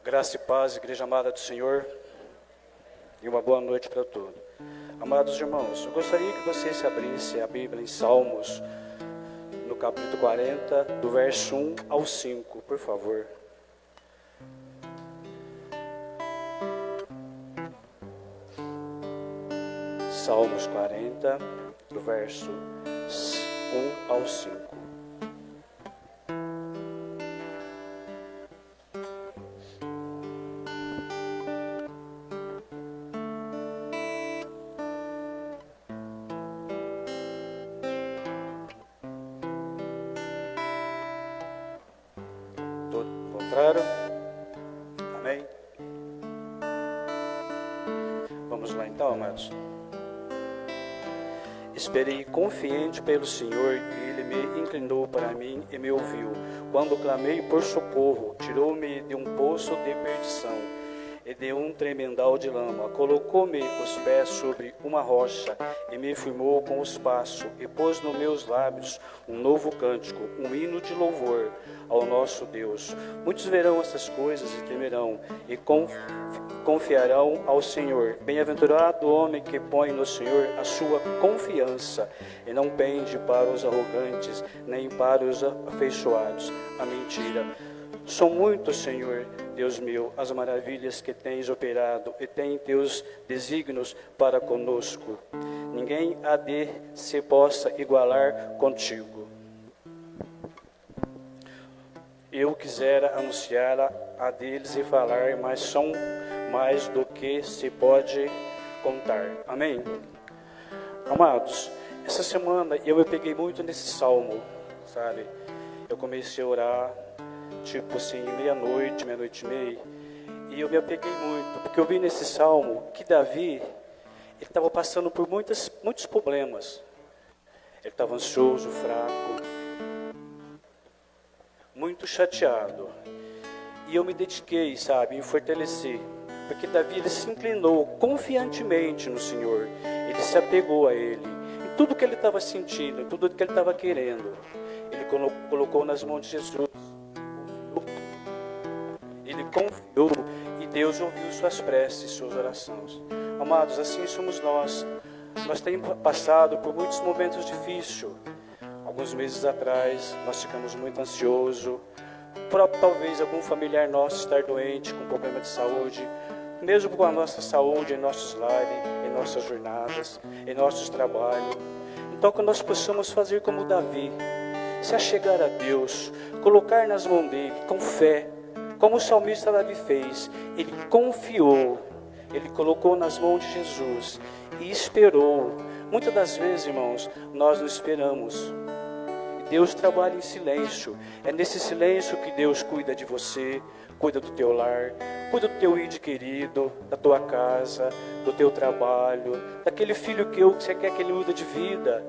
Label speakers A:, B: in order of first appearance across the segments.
A: Graça e paz, igreja amada do Senhor, e uma boa noite para todos. Amados irmãos, eu gostaria que você se abrisse a Bíblia em Salmos, no capítulo 40, do verso 1 ao 5, por favor. Salmos 40, do verso 1 ao 5. Encontraram? Amém? Vamos lá então, amados. Esperei confiante pelo Senhor, e Ele me inclinou para mim e me ouviu. Quando clamei por socorro, tirou-me de um poço de perdição e de um tremendal de lama. Colocou-me os pés sobre uma rocha e me firmou com os passos, e pôs nos meus lábios um novo cântico, um hino de louvor ao nosso Deus. Muitos verão essas coisas e temerão, e confiarão ao Senhor. Bem-aventurado o homem que põe no Senhor a sua confiança, e não pende para os arrogantes, nem para os afeiçoados a mentira. São muitos, Senhor, Deus meu, as maravilhas que tens operado, e tem teus desígnios para conosco. Ninguém há de se possa igualar contigo. Eu quisera anunciar a deles e falar, mas são mais do que se pode contar. Amém? Amados, essa semana eu me peguei muito nesse salmo, sabe? Eu comecei a orar, tipo assim, meia-noite e meia, e eu me apeguei muito, porque eu vi nesse salmo que Davi, ele estava passando por muitos problemas. Ele estava ansioso, fraco, muito chateado. E eu me dediquei, sabe, me fortaleci, porque Davi, ele se inclinou confiantemente no Senhor. Ele se apegou a Ele, em tudo que ele estava sentindo, em tudo que ele estava querendo. Ele colocou nas mãos de Jesus. Ele confiou, e Deus ouviu suas preces, suas orações. Amados, assim somos nós. Nós temos passado por muitos momentos difíceis. Alguns meses atrás, nós ficamos muito ansiosos, por talvez algum familiar nosso estar doente, com problema de saúde, mesmo com a nossa saúde, em nossos lares, em nossas jornadas, em nossos trabalhos. Então, que nós possamos fazer como Davi, se achegar a Deus, colocar nas mãos dele, com fé, como o salmista Davi fez. Ele confiou, ele colocou nas mãos de Jesus e esperou. Muitas das vezes, irmãos, nós não esperamos. Deus trabalha em silêncio. É nesse silêncio que Deus cuida de você, cuida do teu lar, cuida do teu ente querido, da tua casa, do teu trabalho, daquele filho que você quer que ele mude de vida,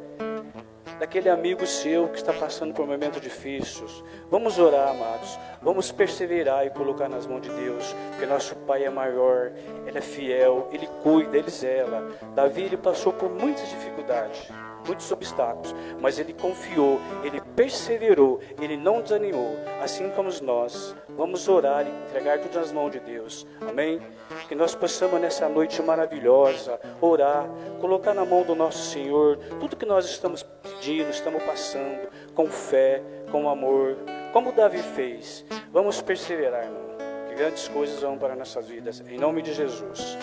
A: daquele amigo seu que está passando por momentos difíceis. Vamos orar, amados. Vamos perseverar e colocar nas mãos de Deus, porque nosso Pai é maior, Ele é fiel, Ele cuida, Ele zela. Davi, ele passou por muitas dificuldades, muitos obstáculos, mas ele confiou, ele perseverou, ele não desanimou. Assim como nós, vamos orar e entregar tudo nas mãos de Deus. Amém? Que nós possamos nessa noite maravilhosa orar, colocar na mão do nosso Senhor tudo que nós estamos pedindo, estamos passando, com fé, com amor, como Davi fez. Vamos perseverar, irmão, que grandes coisas vão para nossas vidas, em nome de Jesus.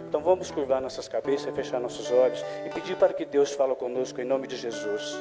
A: Então vamos curvar nossas cabeças, fechar nossos olhos e pedir para que Deus fale conosco em nome de Jesus.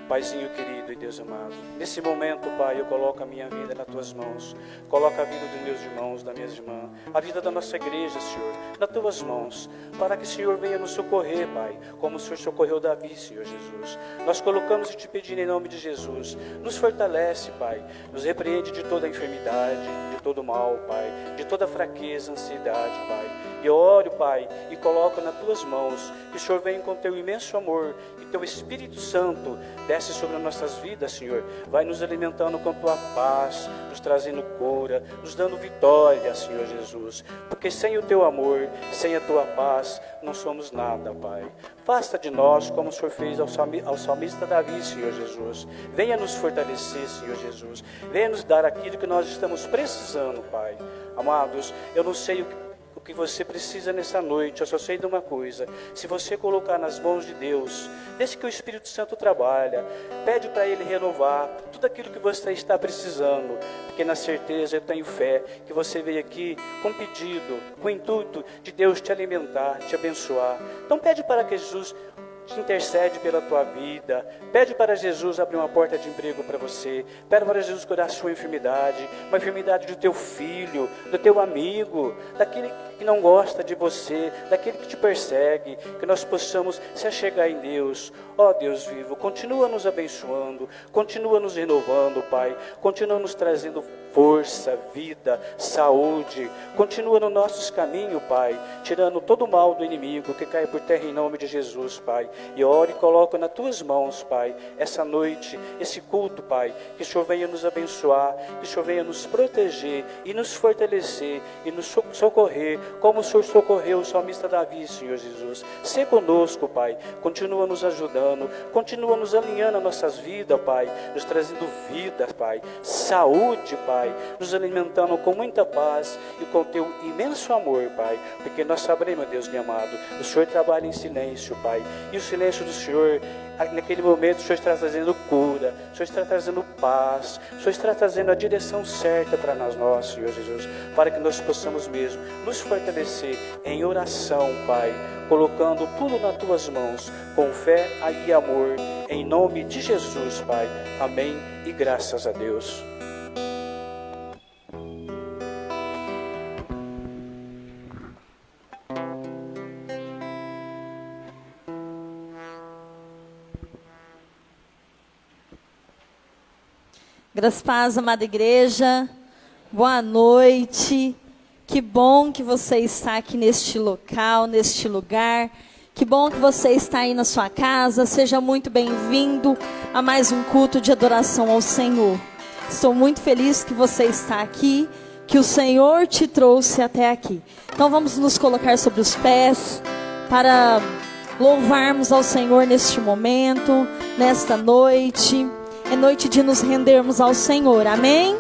A: Paizinho querido e Deus amado, nesse momento, Pai, eu coloco a minha vida nas Tuas mãos. Coloco a vida dos meus irmãos, das minhas irmãs, a vida da nossa igreja, Senhor, nas Tuas mãos, para que o Senhor venha nos socorrer, Pai, como o Senhor socorreu Davi, Senhor Jesus. Nós colocamos e te pedindo em nome de Jesus. Nos fortalece, Pai, nos repreende de toda a enfermidade, de todo mal, Pai, de toda fraqueza, ansiedade, Pai. E eu oro, Pai, e coloco nas tuas mãos, que o Senhor venha com teu imenso amor, e teu Espírito Santo desce sobre as nossas vidas, Senhor. Vai nos alimentando com tua paz, nos trazendo cura, nos dando vitória, Senhor Jesus. Porque sem o teu amor, sem a tua paz, não somos nada, Pai. Faça de nós como o Senhor fez ao salmista Davi, Senhor Jesus. Venha nos fortalecer, Senhor Jesus. Venha nos dar aquilo que nós estamos precisando, Pai. Amados, eu não sei o que você precisa nessa noite, eu só sei de uma coisa: se você colocar nas mãos de Deus, deixe que o Espírito Santo trabalhe, pede para Ele renovar tudo aquilo que você está precisando, porque na certeza eu tenho fé que você veio aqui com pedido, com o intuito de Deus te alimentar, te abençoar. Então pede para que Jesus te intercede pela tua vida, pede para Jesus abrir uma porta de emprego para você, pede para Jesus curar a sua enfermidade, uma enfermidade do teu filho, do teu amigo, daquele que não gosta de você, daquele que te persegue, que nós possamos se achegar em Deus. Ó Deus vivo, continua nos abençoando, continua nos renovando, Pai, continua nos trazendo força, vida, saúde, continua nos nossos caminhos, Pai, tirando todo o mal do inimigo que cai por terra em nome de Jesus, Pai. E oro e coloco nas tuas mãos, Pai, essa noite, esse culto, Pai, que o Senhor venha nos abençoar, que o Senhor venha nos proteger e nos fortalecer e nos socorrer, como o Senhor socorreu o salmista Davi, Senhor Jesus. Sê conosco, Pai, continua nos ajudando, continua nos alinhando as nossas vidas, Pai, nos trazendo vida, Pai, saúde, Pai, nos alimentando com muita paz e com teu imenso amor, Pai, porque nós sabemos, Deus meu amado, o Senhor trabalha em silêncio, Pai, e o silêncio do Senhor, naquele momento o Senhor está trazendo cura, o Senhor está trazendo paz, o Senhor está trazendo a direção certa para nós, Senhor Jesus, para que nós possamos mesmo nos fortalecer em oração, Pai, colocando tudo nas tuas mãos, com fé e amor, em nome de Jesus, Pai. Amém e graças a Deus.
B: Graças a paz, amada igreja, boa noite, que bom que você está aqui neste local, neste lugar, que bom que você está aí na sua casa, seja muito bem-vindo a mais um culto de adoração ao Senhor. Estou muito feliz que você está aqui, que o Senhor te trouxe até aqui. Então vamos nos colocar sobre os pés para louvarmos ao Senhor neste momento, nesta noite. É noite de nos rendermos ao Senhor, amém?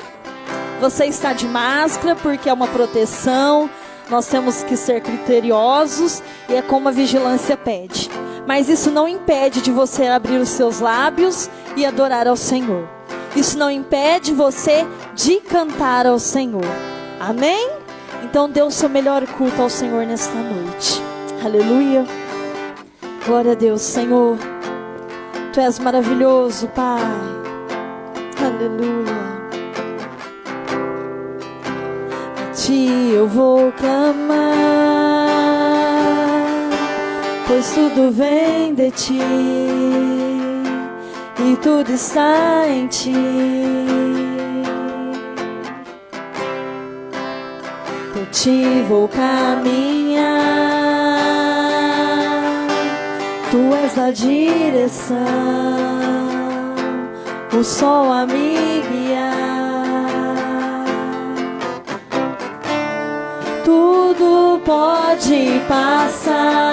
B: Você está de máscara porque é uma proteção, nós temos que ser criteriosos e é como a vigilância pede. Mas isso não impede de você abrir os seus lábios e adorar ao Senhor. Isso não impede você de cantar ao Senhor, amém? Então dê o seu melhor culto ao Senhor nesta noite, aleluia. Glória a Deus, Senhor, Tu és maravilhoso, Pai. Aleluia. A Ti eu vou clamar, pois tudo vem de Ti e tudo está em Ti. Por Ti vou caminhar, Tu és a direção, o sol a me guiar. Tudo pode passar,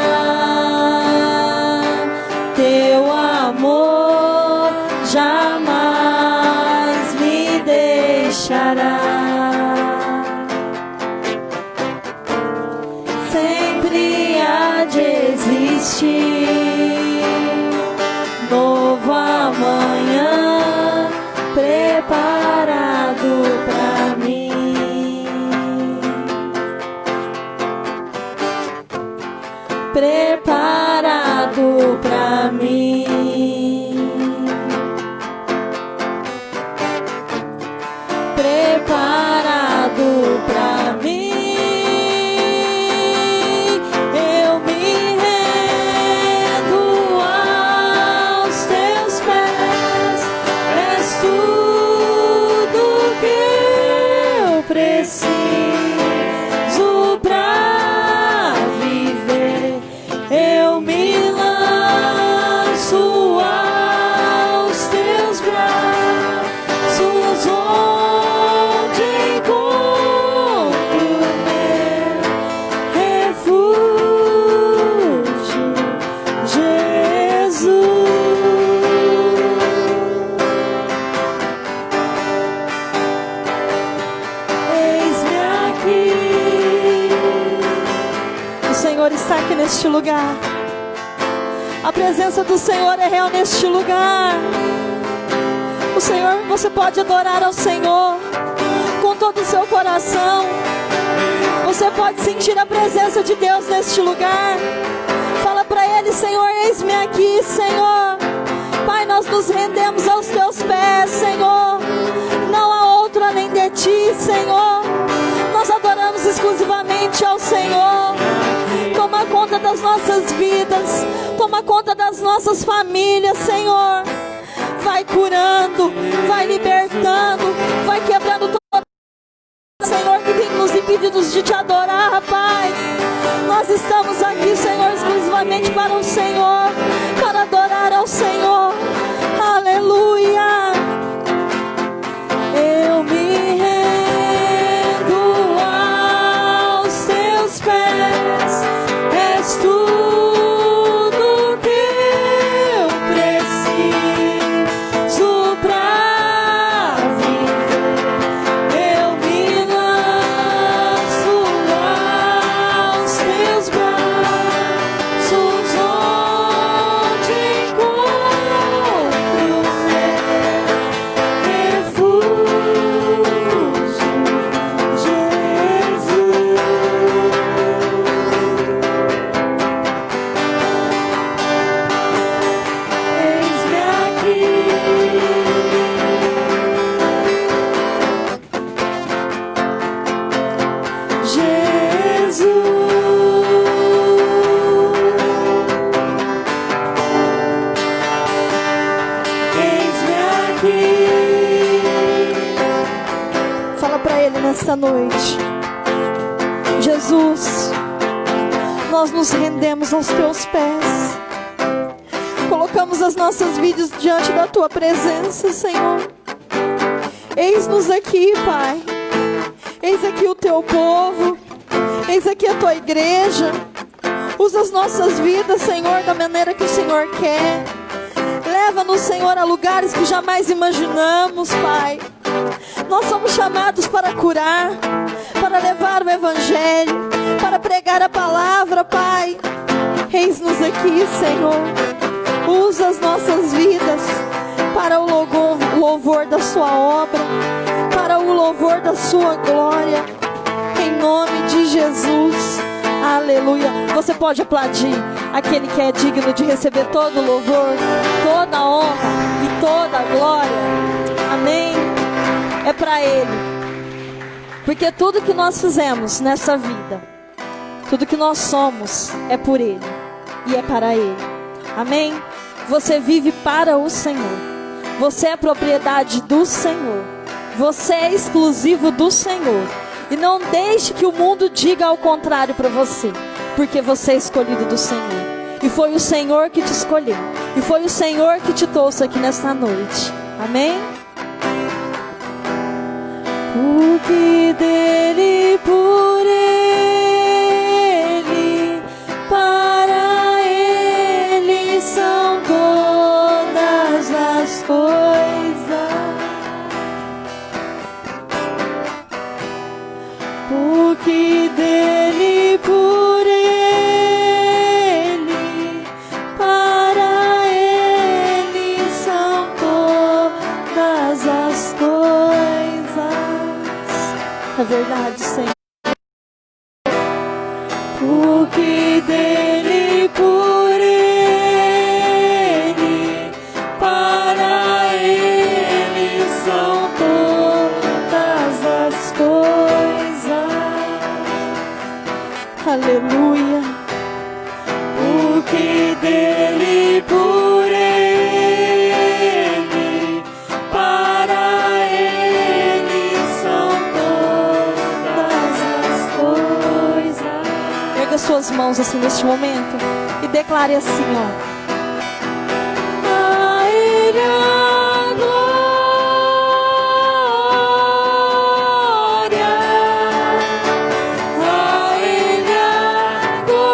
B: Teu amor jamais me deixará. Sempre há de existir novo amanhã preparado pra mim, preparado pra mim, preparado pra mim. Eu me rendo aos Teus pés, és Tu Senhor está aqui neste lugar. A presença do Senhor é real neste lugar. O Senhor, você pode adorar ao Senhor com todo o seu coração. Você pode sentir a presença de Deus neste lugar. Fala para Ele: Senhor, eis-me aqui, Senhor. Pai, nós nos rendemos aos teus pés, Senhor. Não há outro além de ti, Senhor. Nós adoramos exclusivamente ao Senhor. Toma conta das nossas vidas. Toma conta das nossas famílias, Senhor. Vai curando, vai libertando, vai quebrando todo, Senhor, que tem nos impedido de te adorar, Pai. Nós estamos aqui, Senhor, exclusivamente para o Senhor, para adorar ao Senhor. Aleluia. Eu me rendo aos teus pés. És tudo que eu preciso pra viver. Eu me lanço aos teus braços, onde encontro meu refúgio, Jesus. Eis-me aqui, Jesus. Eis-me aqui. Fala para Ele nesta noite: Jesus, nós nos rendemos aos teus pés. Colocamos as nossas vidas diante da tua presença, Senhor. Eis-nos aqui, Pai. Eis aqui o teu povo. Eis aqui a tua igreja. Usa as nossas vidas, Senhor, da maneira que o Senhor quer. Leva-nos, Senhor, a lugares que jamais imaginamos, Pai. Nós somos chamados para curar, para levar o Evangelho, para pregar a palavra, Pai. Eis-nos aqui, Senhor. Usa as nossas vidas para o louvor da sua obra, para o louvor da sua glória, em nome de Jesus. Aleluia. Você pode aplaudir aquele que é digno de receber todo o louvor, toda a honra e toda a glória. Amém. É para Ele, porque tudo que nós fizemos nessa vida, tudo que nós somos, é por Ele e é para Ele. Amém. Você vive para o Senhor. Você é propriedade do Senhor. Você é exclusivo do Senhor. E não deixe que o mundo diga ao contrário para você, porque você é escolhido do Senhor. E foi o Senhor que te escolheu. E foi o Senhor que te trouxe aqui nesta noite. Amém? Porque dele, por Ele, para Ele são todas as coisas. Porque dele, por Ele, para Ele são todas as coisas. É verdade, Senhor. Porque dele, por Ele, para Ele são todas as coisas. Aleluia. Porque dele, por Ele, para Ele são todas as coisas. Erga suas mãos assim neste momento e declare assim, ó: a Ele a glória, a Ele a glória,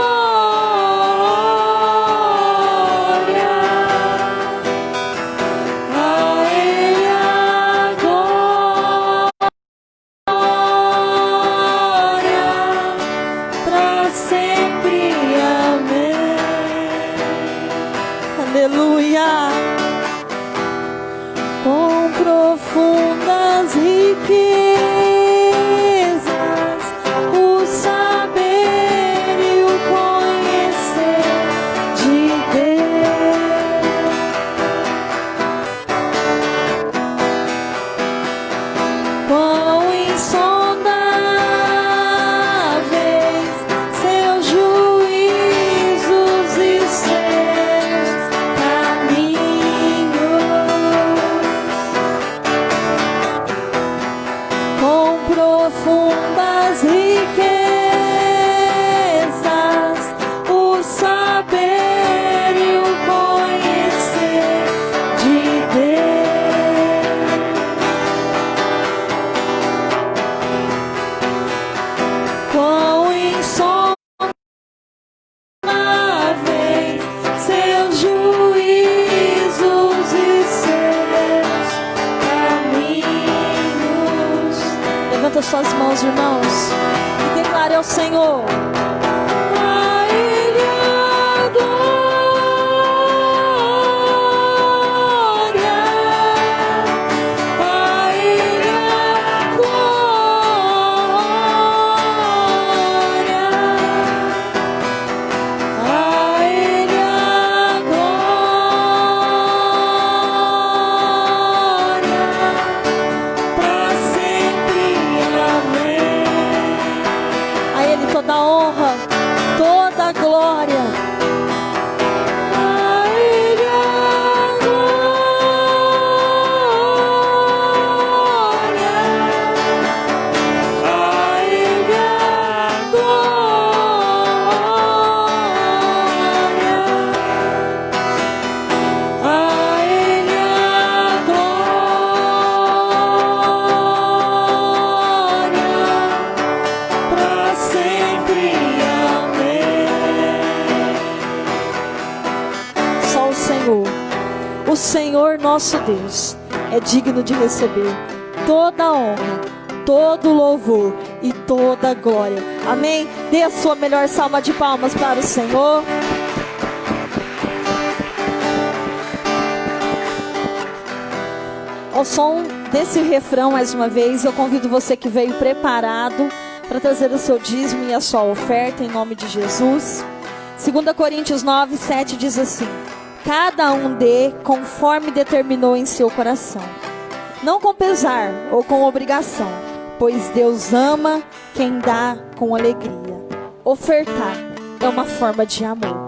B: a Ele a glória, para sempre. profundas riquezas, o saber e o conhecer de Deus. Quão insondáveis seus juízos e seus caminhos, com profundas riquezas, o saber e o conhecer de Deus. Quão insondáveis seus juízos e seus caminhos. Levanta suas mãos, irmãos, e declare ao Senhor: a Ele a glória, a Ele a glória, a Ele a glória, para sempre, amém. A Ele toda a honra, toda a glória. A Ele a glória, a Ele a glória, a Ele a glória, para sempre, amém. Só o Senhor nosso Deus, é digno de receber toda a honra, todo o louvor e toda a glória. Amém? Dê a sua melhor salva de palmas para o Senhor. Ao som desse refrão, mais uma vez, eu convido você que veio preparado para trazer o seu dízimo e a sua oferta em nome de Jesus. 2 Coríntios 9, 7 diz assim: cada um dê conforme determinou em seu coração, não com pesar ou com obrigação, pois Deus ama quem dá com alegria. Ofertar é uma forma de amor.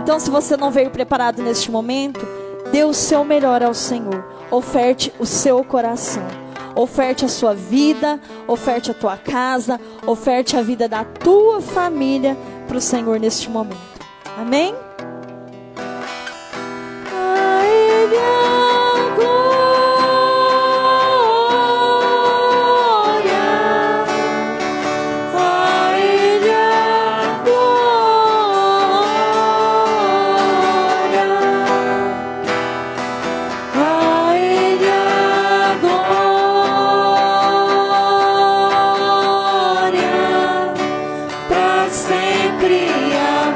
B: Então, se você não veio preparado neste momento, dê o seu melhor ao Senhor. Oferte o seu coração. Oferte a sua vida, oferte a tua casa, oferte a vida da tua família para o Senhor neste momento. Amém? A Ele a glória, a Ele a glória, a Ele a glória, para sempre, amém.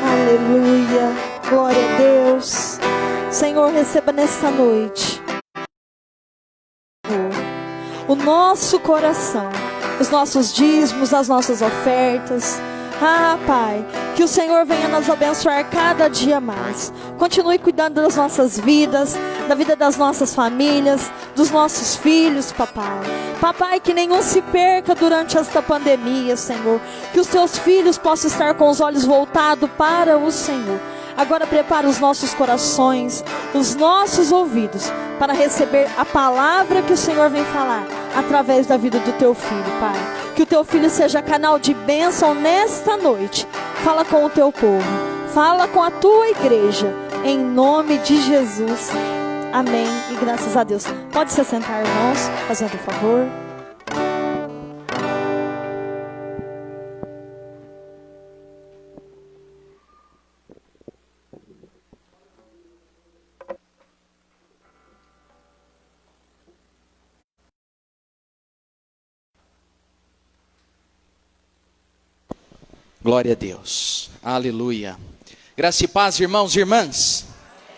B: Aleluia, glória a Deus. Senhor, receba nesta noite o nosso coração, os nossos dízimos, as nossas ofertas. Ah, Pai, que o Senhor venha nos abençoar cada dia mais. Continue cuidando das nossas vidas, da vida das nossas famílias, dos nossos filhos, papai. Papai, que nenhum se perca durante esta pandemia, Senhor. Que os teus filhos possam estar com os olhos voltados para o Senhor. Agora prepara os nossos corações, os nossos ouvidos, para receber a palavra que o Senhor vem falar através da vida do teu filho, Pai. Que o teu filho seja canal de bênção nesta noite. Fala com o teu povo. Fala com a tua igreja, em nome de Jesus. Amém e graças a Deus. Pode se sentar, irmãos, fazendo o favor.
C: Glória a Deus, aleluia. Graça e paz, irmãos e irmãs,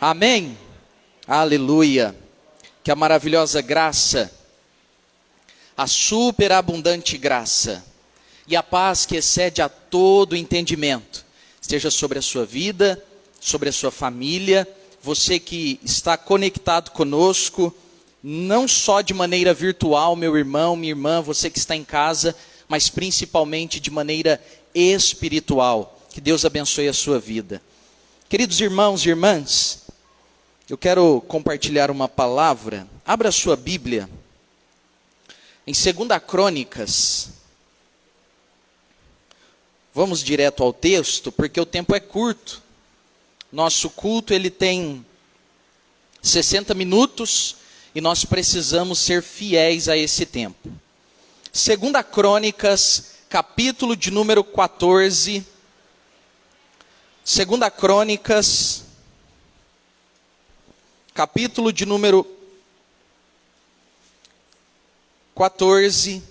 C: amém, aleluia. Que a maravilhosa graça, a superabundante graça e a paz que excede a todo entendimento esteja sobre a sua vida, sobre a sua família, você que está conectado conosco, não só de maneira virtual, meu irmão, minha irmã, você que está em casa, mas principalmente de maneira espiritual. Que Deus abençoe a sua vida. Queridos irmãos e irmãs, eu quero compartilhar uma palavra. Abra a sua Bíblia em 2 Crônicas. Vamos direto ao texto, porque o tempo é curto. Nosso culto ele tem 60 minutos e nós precisamos ser fiéis a esse tempo. 2 Crônicas, capítulo de número 14. 2 Crônicas, capítulo de número 14,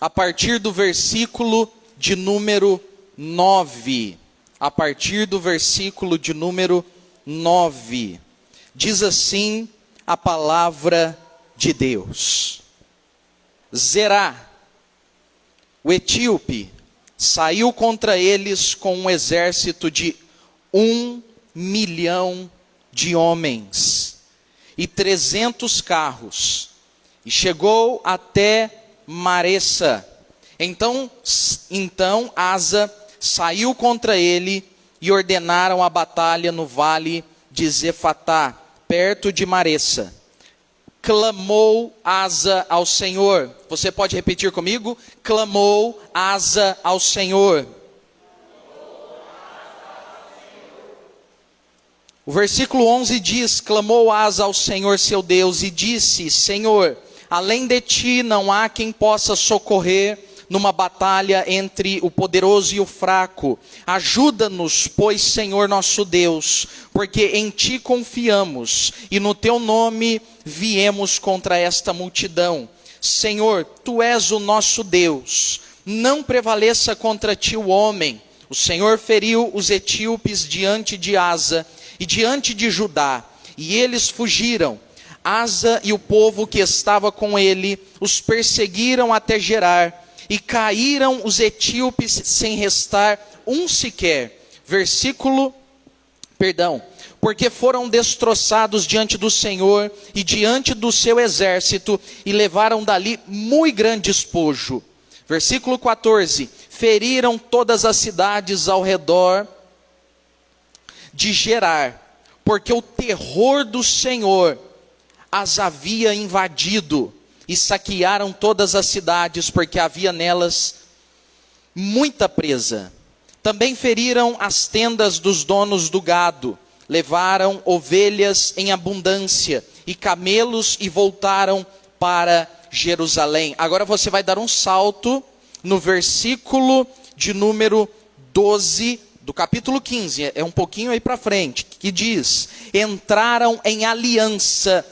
C: a partir do versículo de número 9. A partir do versículo de número 9. Diz assim a palavra de Deus. Zerá, o etíope, saiu contra eles com um exército de 1 milhão de homens e 300 carros, e chegou até Maressa. Então Asa saiu contra ele e ordenaram a batalha no vale de Zefatá, perto de Maressa. Clamou Asa ao Senhor. Você pode repetir comigo? Clamou Asa ao Senhor. O versículo 11 diz: clamou Asa ao Senhor seu Deus e disse: Senhor, além de ti não há quem possa socorrer numa batalha entre o poderoso e o fraco. Ajuda-nos, pois, Senhor nosso Deus, porque em ti confiamos e no teu nome viemos contra esta multidão. Senhor, tu és o nosso Deus, não prevaleça contra ti o homem. O Senhor feriu os etíopes diante de Asa e diante de Judá, e eles fugiram. Asa e o povo que estava com ele os perseguiram até Gerar, e caíram os etíopes sem restar um sequer. Porque foram destroçados diante do Senhor e diante do seu exército, e levaram dali muito grande despojo. Versículo 14: feriram todas as cidades ao redor de Gerar, porque o terror do Senhor as havia invadido, e saquearam todas as cidades, porque havia nelas muita presa. Também feriram as tendas dos donos do gado, levaram ovelhas em abundância e camelos, e voltaram para Jerusalém. Agora você vai dar um salto no versículo de número 12 do capítulo 15, é um pouquinho aí para frente, que diz: entraram em aliança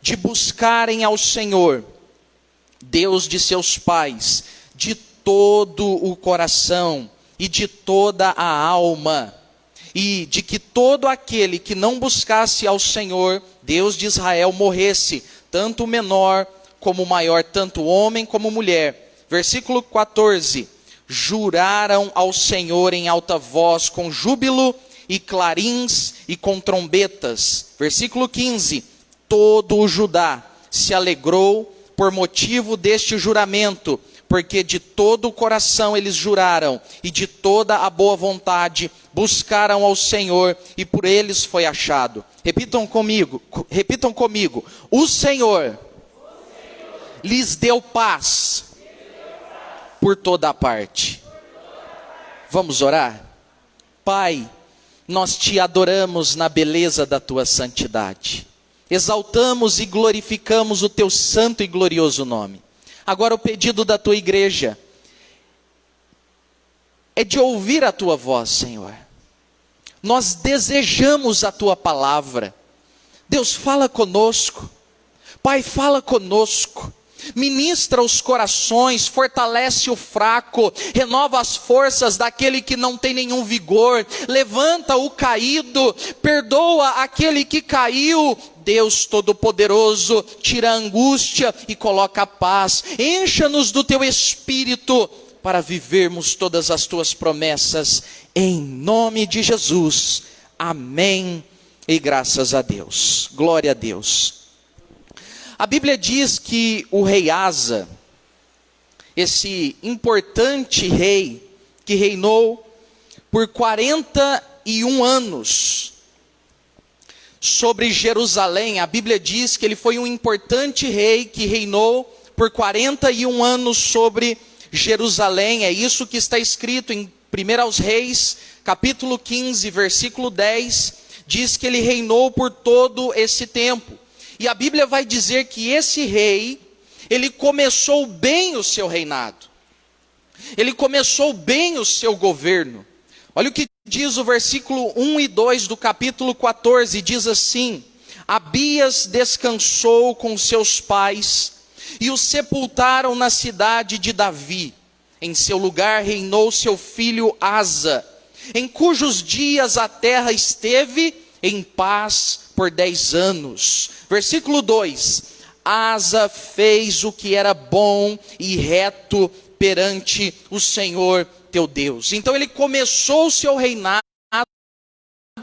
C: de buscarem ao Senhor, Deus de seus pais, de todo o coração e de toda a alma, e de que todo aquele que não buscasse ao Senhor, Deus de Israel, morresse, tanto o menor como o maior, tanto homem como mulher. Versículo 14: juraram ao Senhor em alta voz, com júbilo e clarins e com trombetas. Versículo 15: todo o Judá se alegrou por motivo deste juramento, porque de todo o coração eles juraram, e de toda a boa vontade buscaram ao Senhor, e por eles foi achado. Repitam comigo, o Senhor lhes deu paz por toda a parte. Vamos orar? Pai, nós te adoramos na beleza da tua santidade. Exaltamos e glorificamos o teu santo e glorioso nome. Agora o pedido da tua igreja é de ouvir a tua voz, Senhor. Nós desejamos a tua palavra. Deus, fala conosco. Pai, fala conosco. Ministra os corações, fortalece o fraco, renova as forças daquele que não tem nenhum vigor, levanta o caído, perdoa aquele que caiu. Deus Todo-Poderoso, tira a angústia e coloca a paz. Encha-nos do teu Espírito para vivermos todas as tuas promessas, em nome de Jesus. Amém e graças a Deus. Glória a Deus. A Bíblia diz que o rei Asa, esse importante rei que reinou por 41 anos sobre Jerusalém, a Bíblia diz que ele foi um importante rei que reinou por 41 anos sobre Jerusalém. É isso que está escrito em 1 aos Reis, capítulo 15, versículo 10, diz que ele reinou por todo esse tempo. E a Bíblia vai dizer que esse rei, ele começou bem o seu reinado. Ele começou bem o seu governo. Olha o que diz o versículo 1 e 2 do capítulo 14, diz assim: Abias descansou com seus pais e o sepultaram na cidade de Davi. Em seu lugar reinou seu filho Asa, em cujos dias a terra esteve em paz por 10 anos. Versículo 2: Asa fez o que era bom e reto perante o Senhor teu Deus. Então ele começou o seu reinado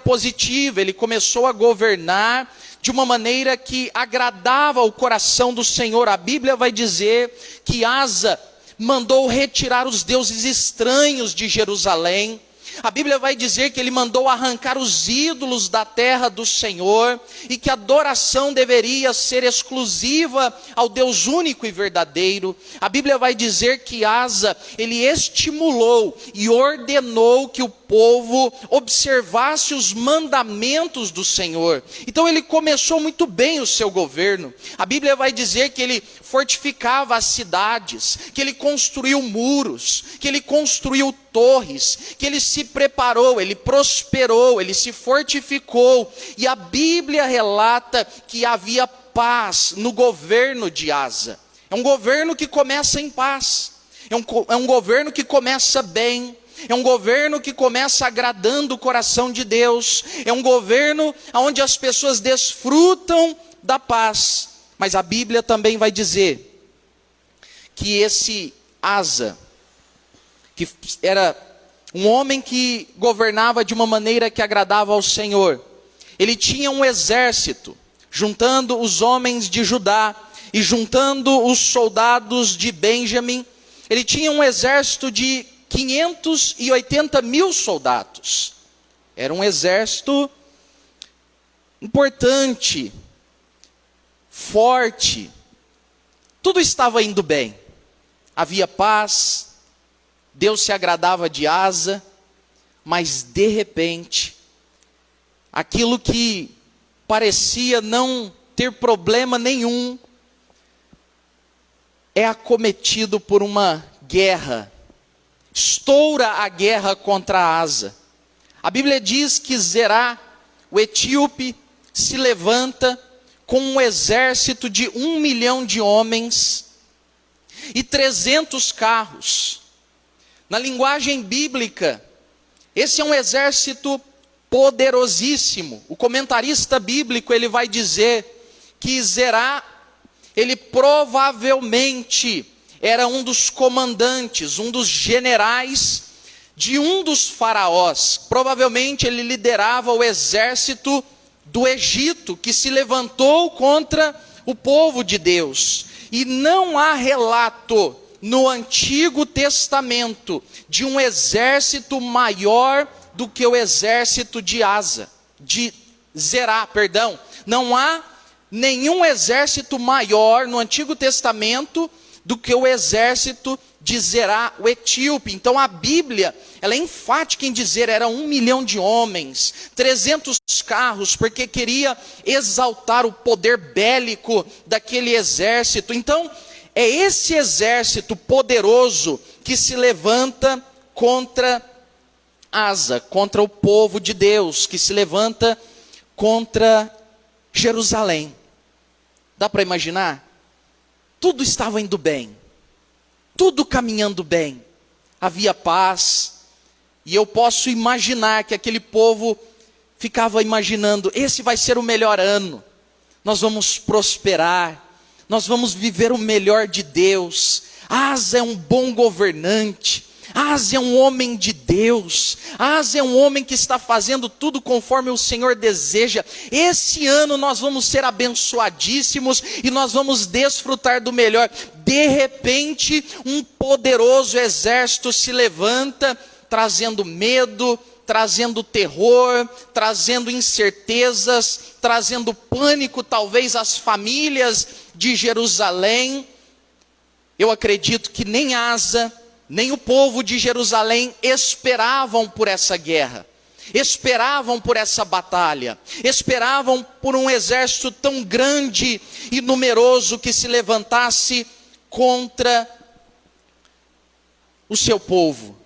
C: positivo, ele começou a governar de uma maneira que agradava ao coração do Senhor. A Bíblia vai dizer que Asa mandou retirar os deuses estranhos de Jerusalém. A Bíblia vai dizer que ele mandou arrancar os ídolos da terra do Senhor, e que a adoração deveria ser exclusiva ao Deus único e verdadeiro. A Bíblia vai dizer que Asa, ele estimulou e ordenou que o povo observasse os mandamentos do Senhor. Então ele começou muito bem o seu governo. A Bíblia vai dizer que ele fortificava as cidades, que ele construiu muros, que ele construiu torres, que ele se preparou, ele prosperou, ele se fortificou. E a Bíblia relata que havia paz no governo de Asa. É um governo que começa em paz, é um governo que começa bem, é um governo que começa agradando o coração de Deus, é um governo onde as pessoas desfrutam da paz. Mas a Bíblia também vai dizer que esse Asa, que era um homem que governava de uma maneira que agradava ao Senhor, ele tinha um exército, juntando os homens de Judá e juntando os soldados de Benjamim. Ele tinha um exército de 580 mil soldados. Era um exército importante, forte. Tudo estava indo bem. Havia paz, Deus se agradava de Asa, mas de repente, aquilo que parecia não ter problema nenhum, é acometido por uma guerra. Estoura a guerra contra Asa. A Bíblia diz que Zerá, o etíope, se levanta com um exército de 1 milhão de homens e 300 carros. Na linguagem bíblica, esse é um exército poderosíssimo. O comentarista bíblico, ele vai dizer que Zerá, ele provavelmente era um dos comandantes, um dos generais de um dos faraós. Provavelmente ele liderava o exército do Egito, que se levantou contra o povo de Deus. E não há relato no Antigo Testamento de um exército maior do que o exército de Zerá. Não há nenhum exército maior no Antigo Testamento do que o exército de Zerá, o etíope. Então a Bíblia, ela é enfática em dizer, era 1 milhão de homens, 300 carros, porque queria exaltar o poder bélico daquele exército. Então, é esse exército poderoso que se levanta contra Asa, contra o povo de Deus, que se levanta contra Jerusalém. Dá para imaginar? Tudo estava indo bem, tudo caminhando bem, havia paz, e eu posso imaginar que aquele povo ficava imaginando, esse vai ser o melhor ano, nós vamos prosperar, nós vamos viver o melhor de Deus. Asa é um bom governante, Asa é um homem de Deus, Asa é um homem que está fazendo tudo conforme o Senhor deseja. Esse ano nós vamos ser abençoadíssimos e nós vamos desfrutar do melhor. De repente, um poderoso exército se levanta, trazendo medo, trazendo terror, trazendo incertezas, trazendo pânico talvez às famílias de Jerusalém. Eu acredito que nem Asa, nem o povo de Jerusalém esperavam por essa guerra, esperavam por essa batalha, esperavam por um exército tão grande e numeroso que se levantasse contra o seu povo.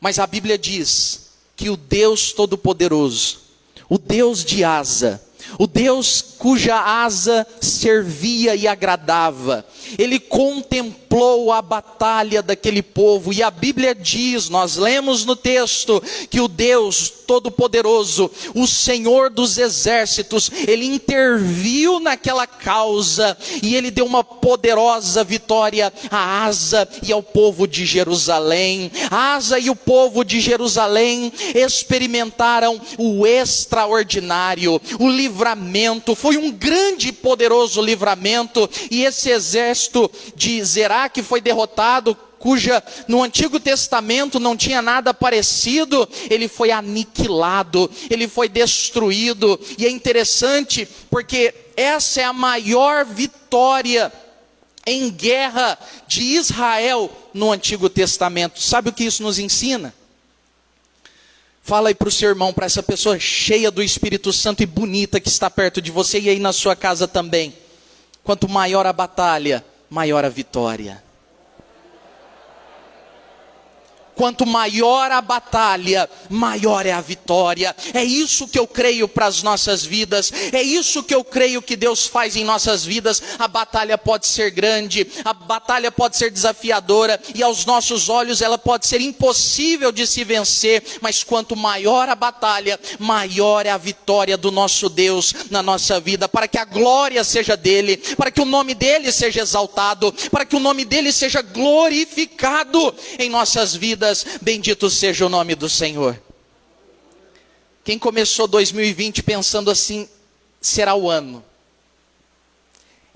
C: Mas a Bíblia diz que o Deus Todo-Poderoso, o Deus de Asa, o Deus cuja asa servia e agradava, ele contemplou a batalha daquele povo, e a Bíblia diz, nós lemos no texto, que o Deus Todo-Poderoso, o Senhor dos exércitos, ele interviu naquela causa, e ele deu uma poderosa vitória a Asa e ao povo de Jerusalém. Asa e o povo de Jerusalém experimentaram o extraordinário, o livramento, foi um grande e poderoso livramento, e esse exército de Zerá que foi derrotado, cuja no Antigo Testamento não tinha nada parecido, ele foi aniquilado, ele foi destruído. E é interessante porque essa é a maior vitória em guerra de Israel no Antigo Testamento. Sabe o que isso nos ensina? Fala aí para o seu irmão, para essa pessoa cheia do Espírito Santo e bonita que está perto de você, e aí na sua casa também. Quanto maior a batalha, maior a vitória. Quanto maior a batalha, maior é a vitória. É isso que eu creio para as nossas vidas. É isso que eu creio que Deus faz em nossas vidas. A batalha pode ser grande, a batalha pode ser desafiadora, e aos nossos olhos ela pode ser impossível de se vencer. Mas quanto maior a batalha, maior é a vitória do nosso Deus na nossa vida. Para que a glória seja dele, para que o nome dele seja exaltado, para que o nome dele seja glorificado em nossas vidas. Bendito seja o nome do Senhor. Quem começou 2020 pensando assim, será o ano.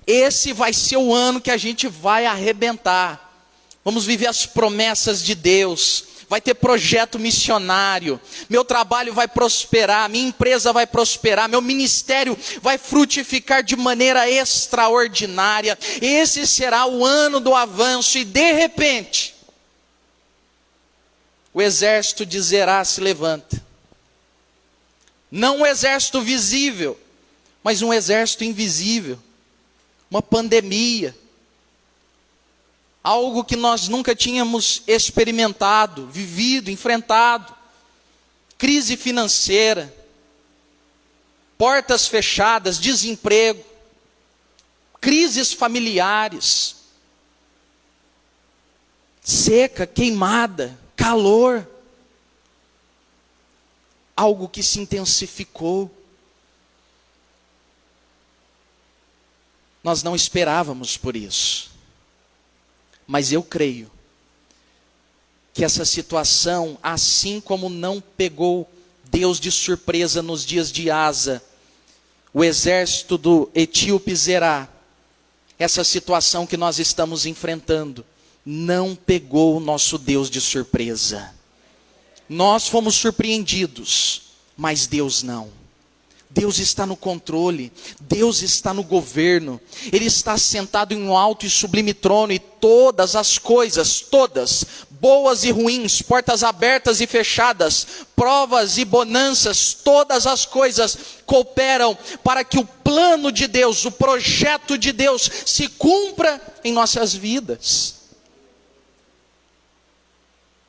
C: Esse vai ser o ano que a gente vai arrebentar. Vamos viver as promessas de Deus. Vai ter projeto missionário. Meu trabalho vai prosperar, minha empresa vai prosperar, meu ministério vai frutificar de maneira extraordinária. Esse será o ano do avanço, e de repente o exército de Zerá se levanta. Não um exército visível, mas um exército invisível. Uma pandemia. Algo que nós nunca tínhamos experimentado, vivido, enfrentado. Crise financeira. Portas fechadas, desemprego. Crises familiares. Seca, queimada. Calor, algo que se intensificou. Nós não esperávamos por isso, mas eu creio que essa situação, assim como não pegou Deus de surpresa nos dias de Asa, o exército do etíope Zerá, essa situação que nós estamos enfrentando, não pegou o nosso Deus de surpresa. Nós fomos surpreendidos, mas Deus não. Deus está no controle, Deus está no governo, Ele está sentado em um alto e sublime trono, e todas as coisas, todas, boas e ruins, portas abertas e fechadas, provas e bonanças, todas as coisas cooperam para que o plano de Deus, o projeto de Deus se cumpra em nossas vidas.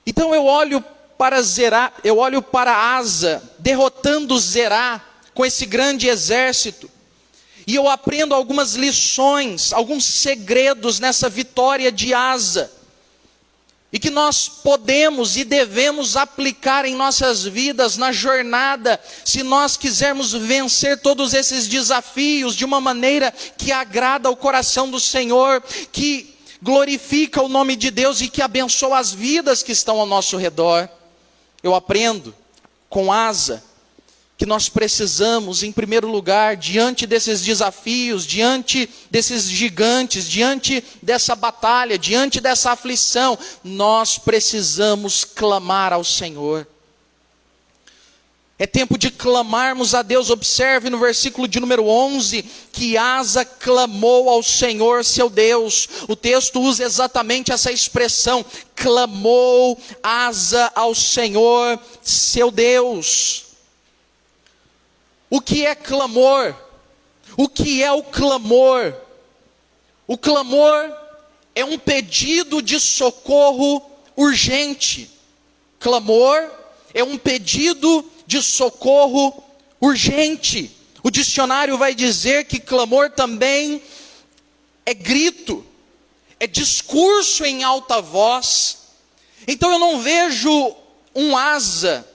C: Então eu olho para Zerá, eu olho para Asa, derrotando Zerá, com esse grande exército, e eu aprendo algumas lições, alguns segredos nessa vitória de Asa, e que nós podemos e devemos aplicar em nossas vidas, na jornada, se nós quisermos vencer todos esses desafios de uma maneira que agrada ao coração do Senhor, que glorifica o nome de Deus e que abençoa as vidas que estão ao nosso redor. Eu aprendo com Asa que nós precisamos, em primeiro lugar, diante desses desafios, diante desses gigantes, diante dessa batalha, diante dessa aflição, nós precisamos clamar ao Senhor. É tempo de clamarmos a Deus. Observe no versículo de número 11, que Asa clamou ao Senhor seu Deus. O texto usa exatamente essa expressão, clamou Asa ao Senhor seu Deus. O que é clamor? O que é o clamor? O clamor é um pedido de socorro urgente. Clamor é um pedido de socorro urgente. O dicionário vai dizer que clamor também é grito, é discurso em alta voz. Então eu não vejo um Asa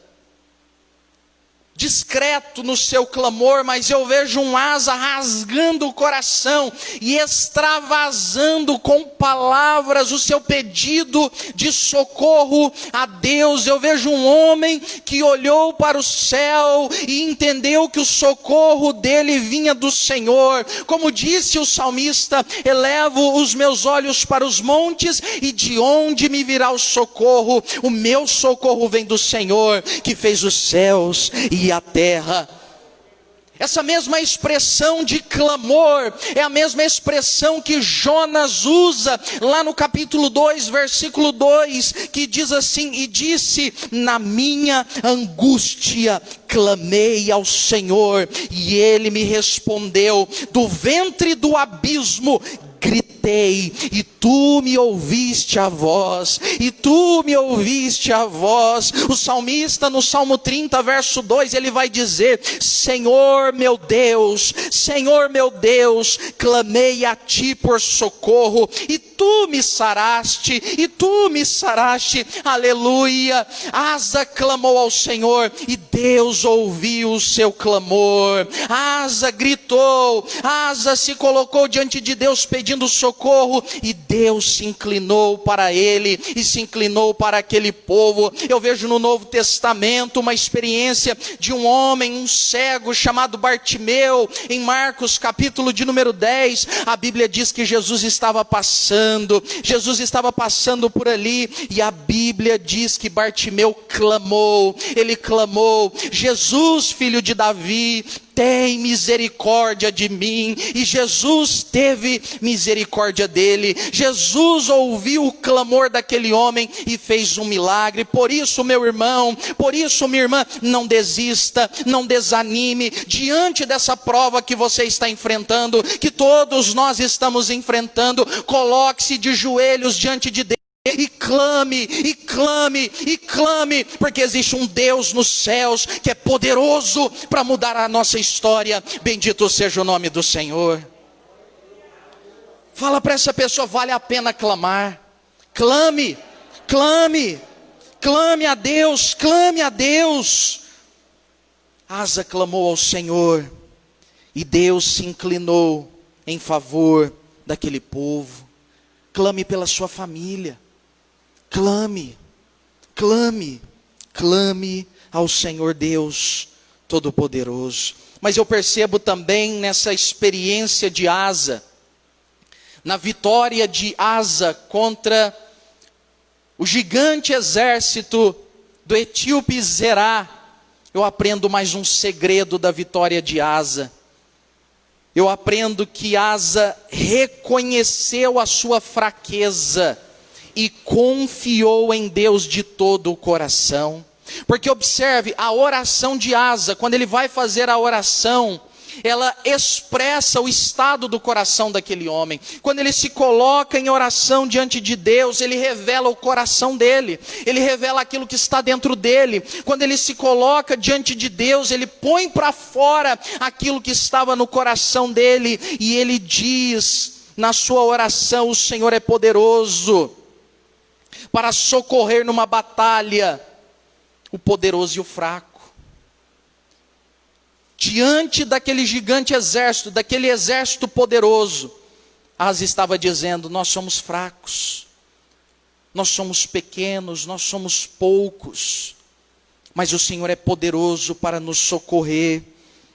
C: discreto no seu clamor, mas eu vejo um Asa rasgando o coração e extravasando com palavras o seu pedido de socorro a Deus. Eu vejo um homem que olhou para o céu e entendeu que o socorro dele vinha do Senhor. Como disse o salmista, elevo os meus olhos para os montes, e de onde me virá o socorro? O meu socorro vem do Senhor, que fez os céus e a terra. Essa mesma expressão de clamor é a mesma expressão que Jonas usa lá no capítulo 2, versículo 2, que diz assim: e disse, na minha angústia clamei ao Senhor, e Ele me respondeu, do ventre do abismo gritei, e tu me ouviste a voz, e tu me ouviste a voz. O salmista no Salmo 30, verso 2, ele vai dizer, Senhor meu Deus, clamei a ti por socorro, e tu me saraste, aleluia. Asa clamou ao Senhor, e Deus ouviu o seu clamor. Asa gritou, Asa se colocou diante de Deus pedindo socorro, e Deus se inclinou para ele, e se inclinou para aquele povo. Eu vejo no Novo Testamento uma experiência de um homem, um cego chamado Bartimeu, em Marcos capítulo de número 10, a Bíblia diz que Jesus estava passando por ali, e a Bíblia diz que Bartimeu clamou, ele clamou, Jesus, filho de Davi, tem misericórdia de mim. E Jesus teve misericórdia dele. Jesus ouviu o clamor daquele homem e fez um milagre. Por isso, meu irmão, por isso, minha irmã, não desista, não desanime diante dessa prova que você está enfrentando, que todos nós estamos enfrentando. Coloque-se de joelhos diante de Deus e clame, porque existe um Deus nos céus que é poderoso para mudar a nossa história. Bendito seja o nome do Senhor. Fala para essa pessoa, vale a pena clamar. Clame a Deus, Asa clamou ao Senhor, e Deus se inclinou em favor daquele povo. Clame pela sua família. Clame ao Senhor Deus Todo-Poderoso. Mas eu percebo também nessa experiência de Asa, na vitória de Asa contra o gigante exército do etíope Zerá, eu aprendo mais um segredo da vitória de Asa. Eu aprendo que Asa reconheceu a sua fraqueza e confiou em Deus de todo o coração. Porque observe, a oração de Asa, quando ele vai fazer a oração, ela expressa o estado do coração daquele homem. Quando ele se coloca em oração diante de Deus, ele revela o coração dele, ele revela aquilo que está dentro dele. Quando ele se coloca diante de Deus, ele põe para fora aquilo que estava no coração dele, e ele diz na sua oração: o Senhor é poderoso para socorrer numa batalha o poderoso e o fraco. Diante daquele gigante exército, daquele exército poderoso, Asa estava dizendo: nós somos fracos, nós somos pequenos, nós somos poucos, mas o Senhor é poderoso para nos socorrer.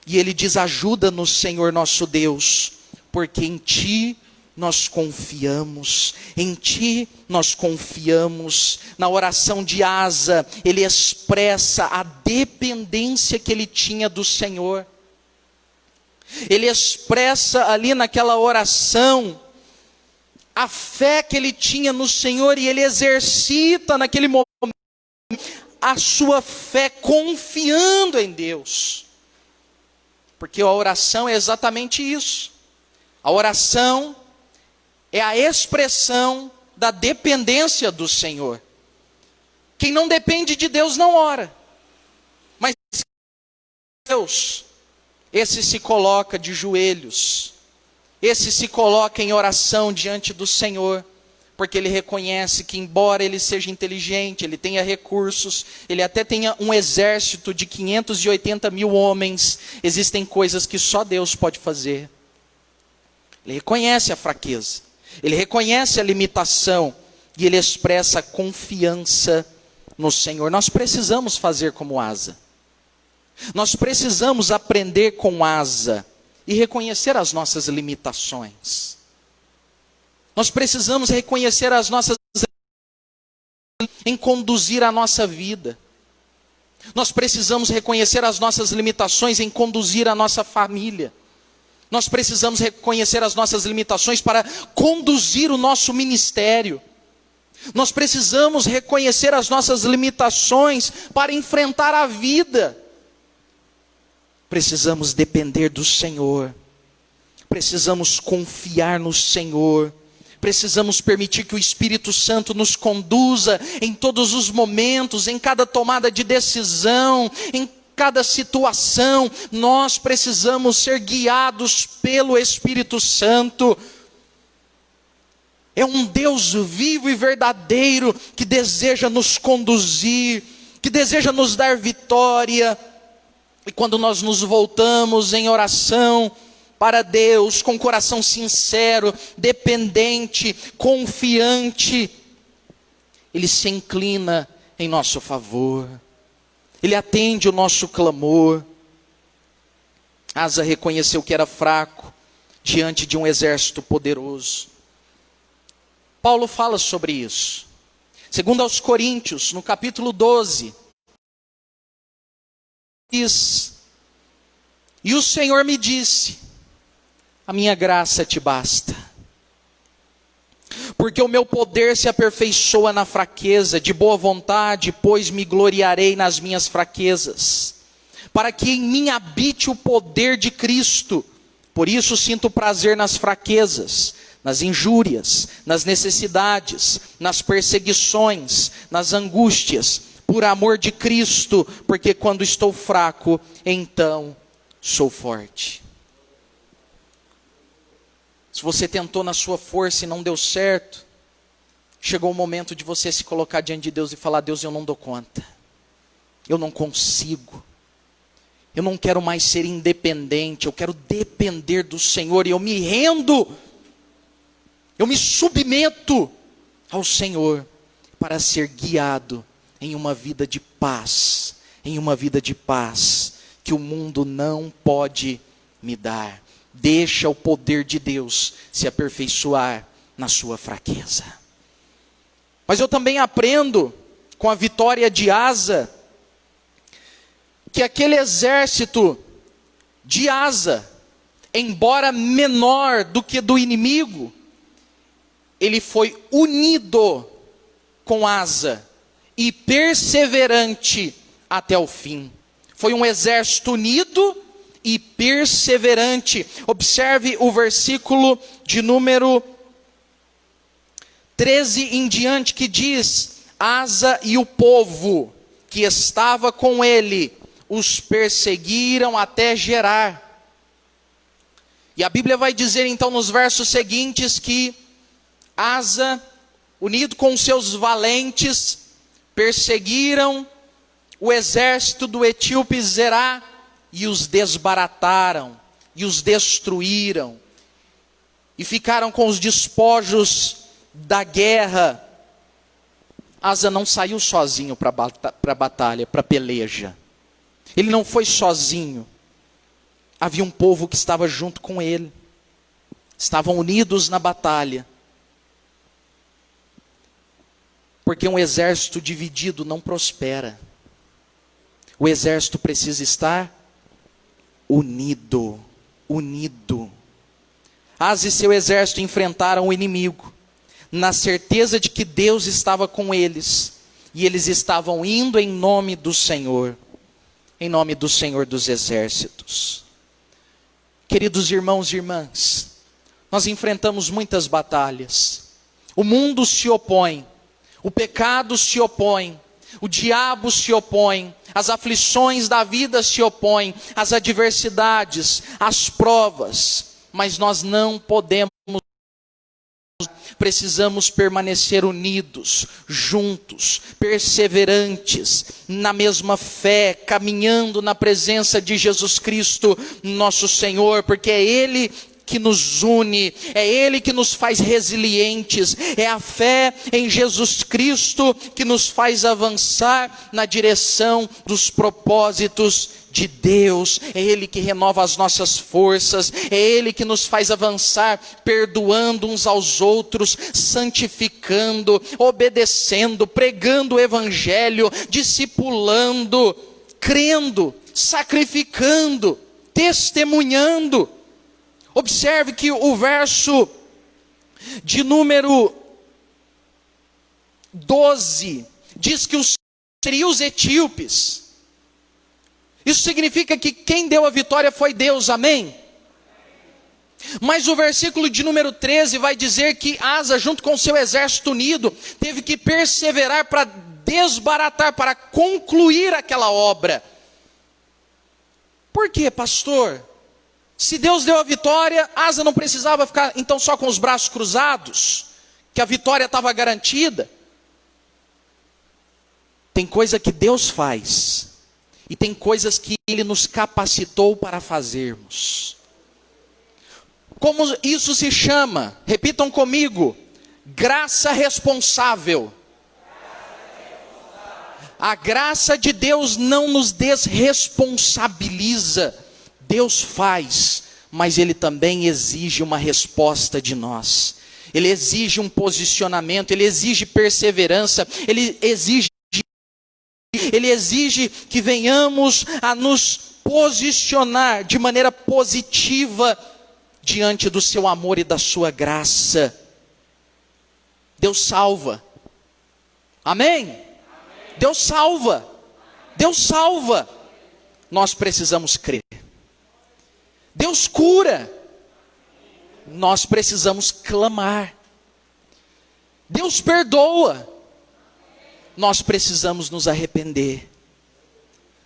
C: E ele diz: ajuda-nos, Senhor nosso Deus, porque em Ti nós confiamos, em Ti nós confiamos. Na oração de Asa, ele expressa a dependência que ele tinha do Senhor. Ele expressa ali naquela oração a fé que ele tinha no Senhor, e ele exercita naquele momento a sua fé confiando em Deus. Porque a oração é exatamente isso. A oração é a expressão da dependência do Senhor. Quem não depende de Deus não ora. Mas Deus, esse se coloca de joelhos. Esse se coloca em oração diante do Senhor. Porque ele reconhece que, embora ele seja inteligente, ele tenha recursos, ele até tenha um exército de 580 mil homens, existem coisas que só Deus pode fazer. Ele reconhece a fraqueza. Ele reconhece a limitação e ele expressa confiança no Senhor. Nós precisamos fazer como Asa. Nós precisamos aprender com Asa e reconhecer as nossas limitações. Nós precisamos reconhecer as nossas em conduzir a nossa vida. Nós precisamos reconhecer as nossas limitações em conduzir a nossa família. Nós precisamos reconhecer as nossas limitações para conduzir o nosso ministério. Nós precisamos reconhecer as nossas limitações para enfrentar a vida. Precisamos depender do Senhor. Precisamos confiar no Senhor. Precisamos permitir que o Espírito Santo nos conduza em todos os momentos, em cada tomada de decisão, em cada situação. Nós precisamos ser guiados pelo Espírito Santo. É um Deus vivo e verdadeiro que deseja nos conduzir, que deseja nos dar vitória. E quando nós nos voltamos em oração para Deus, com coração sincero, dependente, confiante, Ele se inclina em nosso favor. Ele atende o nosso clamor. Asa reconheceu que era fraco diante de um exército poderoso. Paulo fala sobre isso. Segundo aos Coríntios, no capítulo 12, diz: e o Senhor me disse: a minha graça te basta, porque o meu poder se aperfeiçoa na fraqueza. De boa vontade, pois, me gloriarei nas minhas fraquezas, para que em mim habite o poder de Cristo. Por isso sinto prazer nas fraquezas, nas injúrias, nas necessidades, nas perseguições, nas angústias, por amor de Cristo, porque quando estou fraco, então sou forte. Se você tentou na sua força e não deu certo, chegou o momento de você se colocar diante de Deus e falar: Deus, eu não dou conta, eu não consigo, eu não quero mais ser independente, eu quero depender do Senhor, e eu me rendo, eu me submeto ao Senhor, para ser guiado em uma vida de paz, que o mundo não pode me dar. Deixa o poder de Deus se aperfeiçoar na sua fraqueza. Mas eu também aprendo com a vitória de Asa que aquele exército de Asa, embora menor do que do inimigo, ele foi unido com Asa e perseverante até o fim. Foi um exército unido e perseverante. Observe o versículo de número 13 em diante, que diz: Asa e o povo que estava com ele os perseguiram até Gerar. E a Bíblia vai dizer então nos versos seguintes que Asa, unido com seus valentes, perseguiram o exército do etíope Zerá e os desbarataram, e os destruíram, e ficaram com os despojos da guerra. Asa não saiu sozinho para a batalha, para a peleja. Ele não foi sozinho. Havia um povo que estava junto com ele. Estavam unidos na batalha. Porque um exército dividido não prospera. O exército precisa estar unido. Unido. Asa e seu exército enfrentaram o inimigo, na certeza de que Deus estava com eles. E eles estavam indo em nome do Senhor. Em nome do Senhor dos exércitos. Queridos irmãos e irmãs, nós enfrentamos muitas batalhas. O mundo se opõe, o pecado se opõe, o diabo se opõe, as aflições da vida se opõem, as adversidades, as provas, mas nós não podemos. Precisamos permanecer unidos, juntos, perseverantes, na mesma fé, caminhando na presença de Jesus Cristo, nosso Senhor, porque é Ele que nos une, é Ele que nos faz resilientes, é a fé em Jesus Cristo que nos faz avançar na direção dos propósitos de Deus. É Ele que renova as nossas forças, é Ele que nos faz avançar, perdoando uns aos outros, santificando, obedecendo, pregando o Evangelho, discipulando, crendo, sacrificando, testemunhando. Observe que o verso de número 12 diz que seriam os etíopes. Isso significa que quem deu a vitória foi Deus, amém? Mas o versículo de número 13 vai dizer que Asa, junto com seu exército unido, teve que perseverar para desbaratar, para concluir aquela obra. Por quê, pastor? Se Deus deu a vitória, Asa não precisava ficar então só com os braços cruzados, que a vitória estava garantida. Tem coisa que Deus faz, e tem coisas que Ele nos capacitou para fazermos. Como isso se chama? Repitam comigo: graça responsável. A graça de Deus não nos desresponsabiliza. Deus faz, mas Ele também exige uma resposta de nós. Ele exige um posicionamento, Ele exige perseverança, Ele exige que venhamos a nos posicionar de maneira positiva diante do seu amor e da sua graça. Deus salva. Amém? Deus salva. Deus salva. Nós precisamos crer. Deus cura. Nós precisamos clamar. Deus perdoa. Nós precisamos nos arrepender.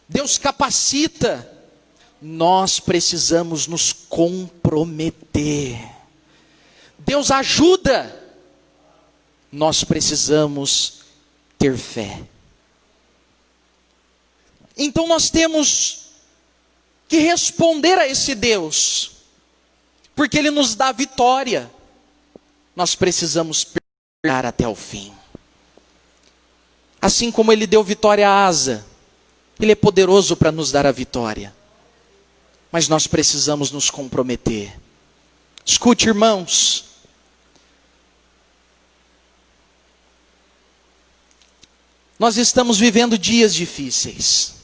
C: Deus capacita. Nós precisamos nos comprometer. Deus ajuda. Nós precisamos ter fé. Então nós temos que responder a esse Deus, porque Ele nos dá vitória. Nós precisamos perseverar até o fim. Assim como Ele deu vitória a Asa, Ele é poderoso para nos dar a vitória. Mas nós precisamos nos comprometer. Escute, irmãos. Nós estamos vivendo dias difíceis.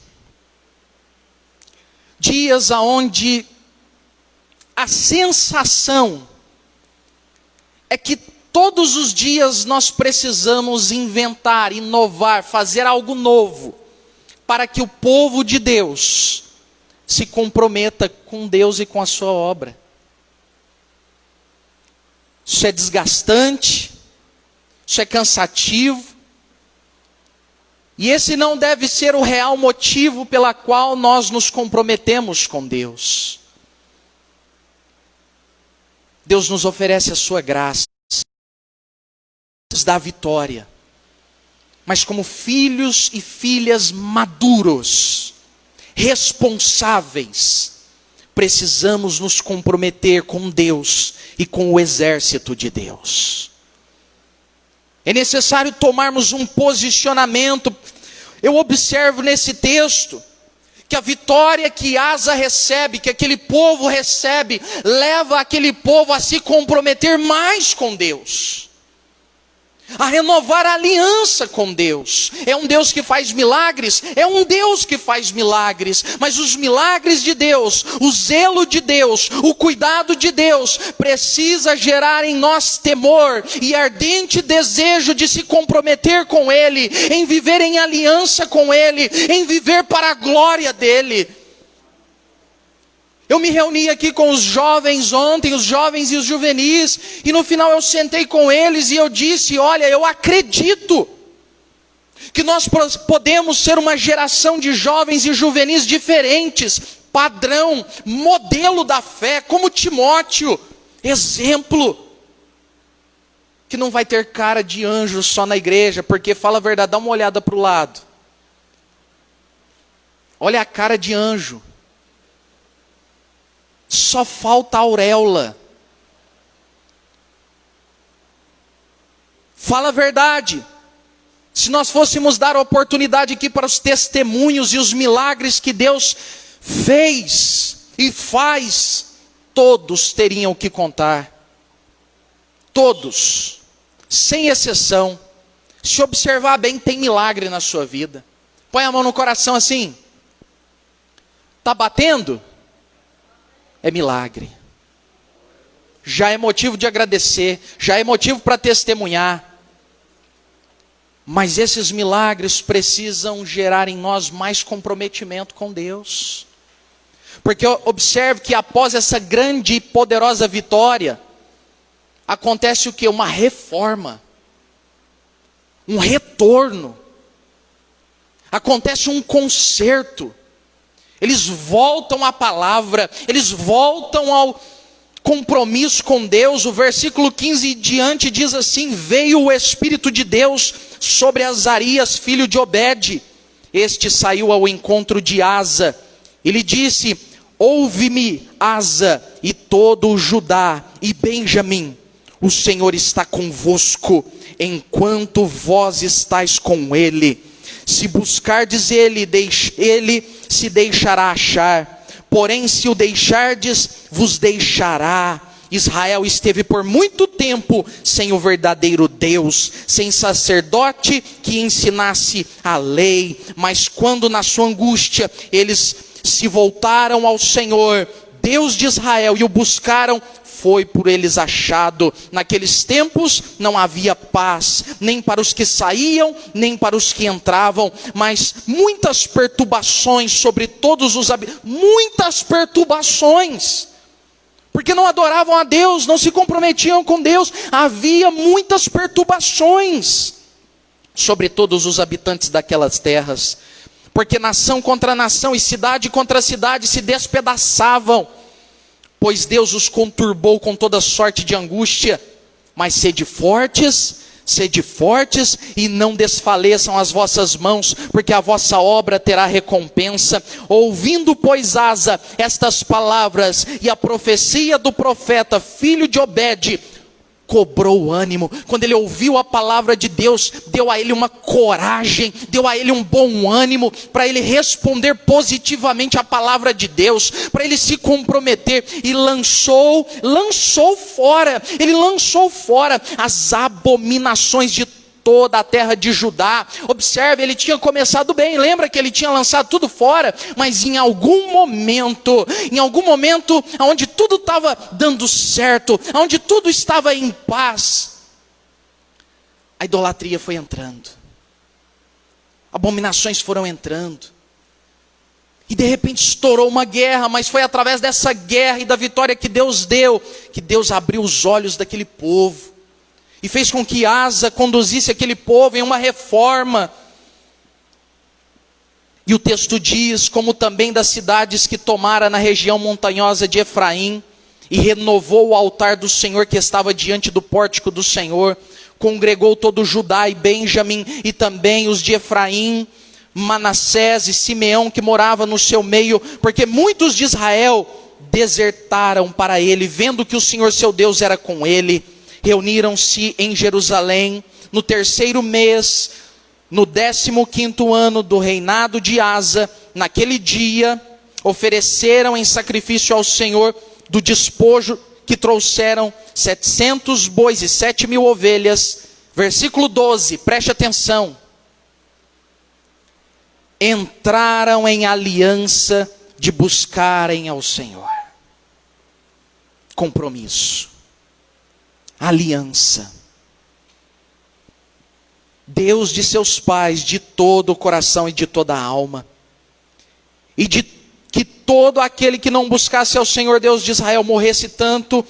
C: dias aonde a sensação é que todos os dias nós precisamos inventar, inovar, fazer algo novo, para que o povo de Deus se comprometa com Deus e com a sua obra. Isso é desgastante, isso é cansativo, e esse não deve ser o real motivo pela qual nós nos comprometemos com Deus. Deus nos oferece a sua graça, nos dá vitória, mas como filhos e filhas maduros, responsáveis, precisamos nos comprometer com Deus e com o exército de Deus. É necessário tomarmos um posicionamento. Eu observo nesse texto que a vitória que Asa recebe, que aquele povo recebe, leva aquele povo a se comprometer mais com Deus, a renovar a aliança com Deus. É um Deus que faz milagres, é um Deus que faz milagres, mas os milagres de Deus, o zelo de Deus, o cuidado de Deus, precisa gerar em nós temor e ardente desejo de se comprometer com Ele, em viver em aliança com Ele, em viver para a glória dEle. Eu me reuni aqui com os jovens ontem, os jovens e os juvenis, e no final eu sentei com eles e eu disse: olha, eu acredito que nós podemos ser uma geração de jovens e juvenis diferentes, padrão, modelo da fé, como Timóteo, exemplo, que não vai ter cara de anjo só na igreja, porque fala a verdade, dá uma olhada para o lado, olha a cara de anjo. Só falta a auréola. Fala a verdade. Se nós fôssemos dar oportunidade aqui para os testemunhos e os milagres que Deus fez e faz, todos teriam que contar. Todos, sem exceção. Se observar bem, tem milagre na sua vida. Põe a mão no coração assim. Está batendo? É milagre. Já é motivo de agradecer, já é motivo para testemunhar. Mas esses milagres precisam gerar em nós mais comprometimento com Deus. Porque observe que após essa grande e poderosa vitória, acontece o quê? Uma reforma, um retorno, acontece um conserto. Eles voltam à palavra, eles voltam ao compromisso com Deus. O versículo 15 em diante diz assim: veio o Espírito de Deus sobre Azarias, filho de Obed. Este saiu ao encontro de Asa. Ele disse: ouve-me, Asa, e todo o Judá e Benjamim. O Senhor está convosco, enquanto vós estáis com ele. Se buscardes ele se deixará achar. Porém, se o deixardes, vos deixará. Israel esteve por muito tempo sem o verdadeiro Deus, sem sacerdote que ensinasse a lei. Mas quando na sua angústia eles se voltaram ao Senhor, Deus de Israel, e o buscaram, foi por eles achado. Naqueles tempos não havia paz, nem para os que saíam, nem para os que entravam, mas muitas perturbações sobre todos os habitantes. Muitas perturbações, porque não adoravam a Deus, não se comprometiam com Deus. Havia muitas perturbações sobre todos os habitantes daquelas terras, porque nação contra nação e cidade contra cidade se despedaçavam, pois Deus os conturbou com toda sorte de angústia. Mas sede fortes e não desfaleçam as vossas mãos, porque a vossa obra terá recompensa. Ouvindo, pois, Asa estas palavras e a profecia do profeta, filho de Obed, cobrou ânimo. Quando ele ouviu a palavra de Deus, deu a ele uma coragem, deu a ele um bom ânimo, para ele responder positivamente à palavra de Deus, para ele se comprometer, e lançou fora as abominações de toda a terra de Judá. Observe, ele tinha começado bem, lembra que ele tinha lançado tudo fora, mas em algum momento onde tudo estava dando certo, onde tudo estava em paz, a idolatria foi entrando, abominações foram entrando, e de repente estourou uma guerra, mas foi através dessa guerra e da vitória que Deus deu, que Deus abriu os olhos daquele povo, e fez com que Asa conduzisse aquele povo em uma reforma. E o texto diz, como também das cidades que tomara na região montanhosa de Efraim, e renovou o altar do Senhor que estava diante do pórtico do Senhor, congregou todo Judá e Benjamim, e também os de Efraim, Manassés e Simeão que morava no seu meio, porque muitos de Israel desertaram para ele, vendo que o Senhor seu Deus era com ele. Reuniram-se em Jerusalém no 3º mês, no 15º ano do reinado de Asa. Naquele dia ofereceram em sacrifício ao Senhor do despojo que trouxeram 700 bois e 7.000 ovelhas. Versículo 12, preste atenção. Entraram em aliança de buscarem ao Senhor. Compromisso. Aliança. Deus de seus pais, de todo o coração e de toda a alma. E de que todo aquele que não buscasse ao Senhor Deus de Israel morresse, tanto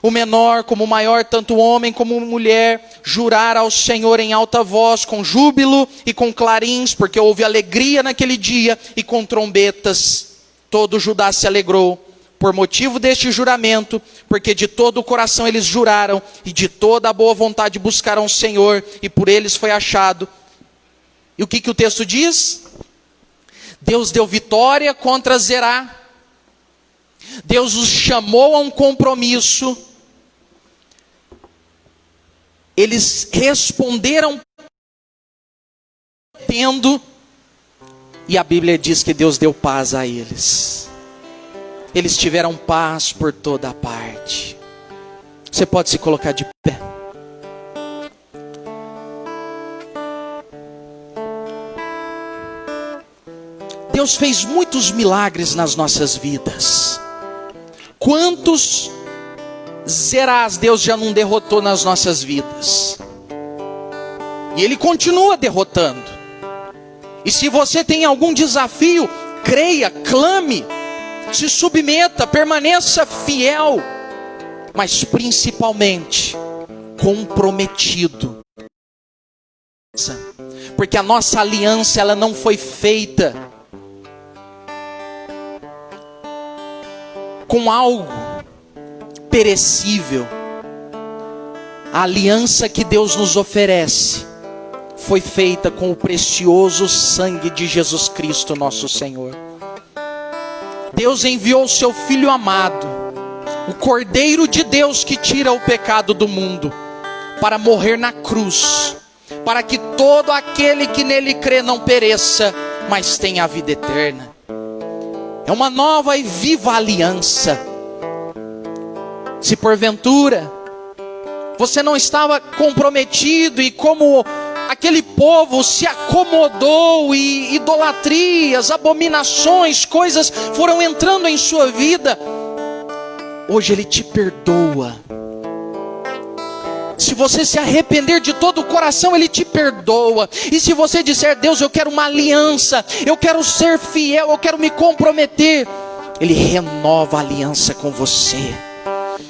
C: o menor como o maior, tanto o homem como a mulher, jurar ao Senhor em alta voz, com júbilo e com clarins, porque houve alegria naquele dia, e com trombetas. Todo Judá se alegrou por motivo deste juramento, porque de todo o coração eles juraram, e de toda a boa vontade buscaram o Senhor, e por eles foi achado. E o que o texto diz? Deus deu vitória contra Zerá. Deus os chamou a um compromisso. Eles responderam tendo, e a Bíblia diz que Deus deu paz a eles. Eles tiveram paz por toda a parte. Você pode se colocar de pé. Deus fez muitos milagres nas nossas vidas. Quantos Zerás Deus já não derrotou nas nossas vidas? E Ele continua derrotando. E se você tem algum desafio, creia, clame, se submeta, permaneça fiel, mas principalmente comprometido. Porque a nossa aliança, ela não foi feita com algo perecível. A aliança que Deus nos oferece foi feita com o precioso sangue de Jesus Cristo, nosso Senhor. Deus enviou o seu Filho amado, o Cordeiro de Deus que tira o pecado do mundo, para morrer na cruz, para que todo aquele que nele crê não pereça, mas tenha a vida eterna. É uma nova e viva aliança. Se porventura você não estava comprometido, e como aquele povo se acomodou, e idolatrias, abominações, coisas foram entrando em sua vida, hoje Ele te perdoa. Se você se arrepender de todo o coração, Ele te perdoa. E se você disser: Deus, eu quero uma aliança, eu quero ser fiel, eu quero me comprometer, Ele renova a aliança com você.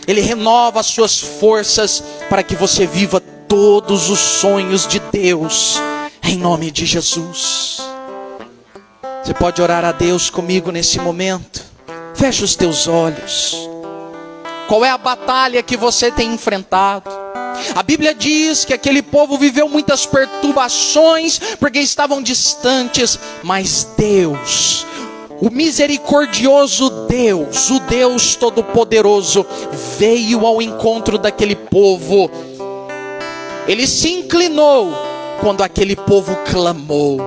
C: Ele renova as suas forças para que você viva todos os sonhos de Deus, em nome de Jesus. Você pode orar a Deus comigo nesse momento? Feche os teus olhos. Qual é a batalha que você tem enfrentado? A Bíblia diz que aquele povo viveu muitas perturbações, porque estavam distantes, mas Deus, o misericordioso Deus, o Deus Todo-Poderoso, veio ao encontro daquele povo. Ele se inclinou quando aquele povo clamou.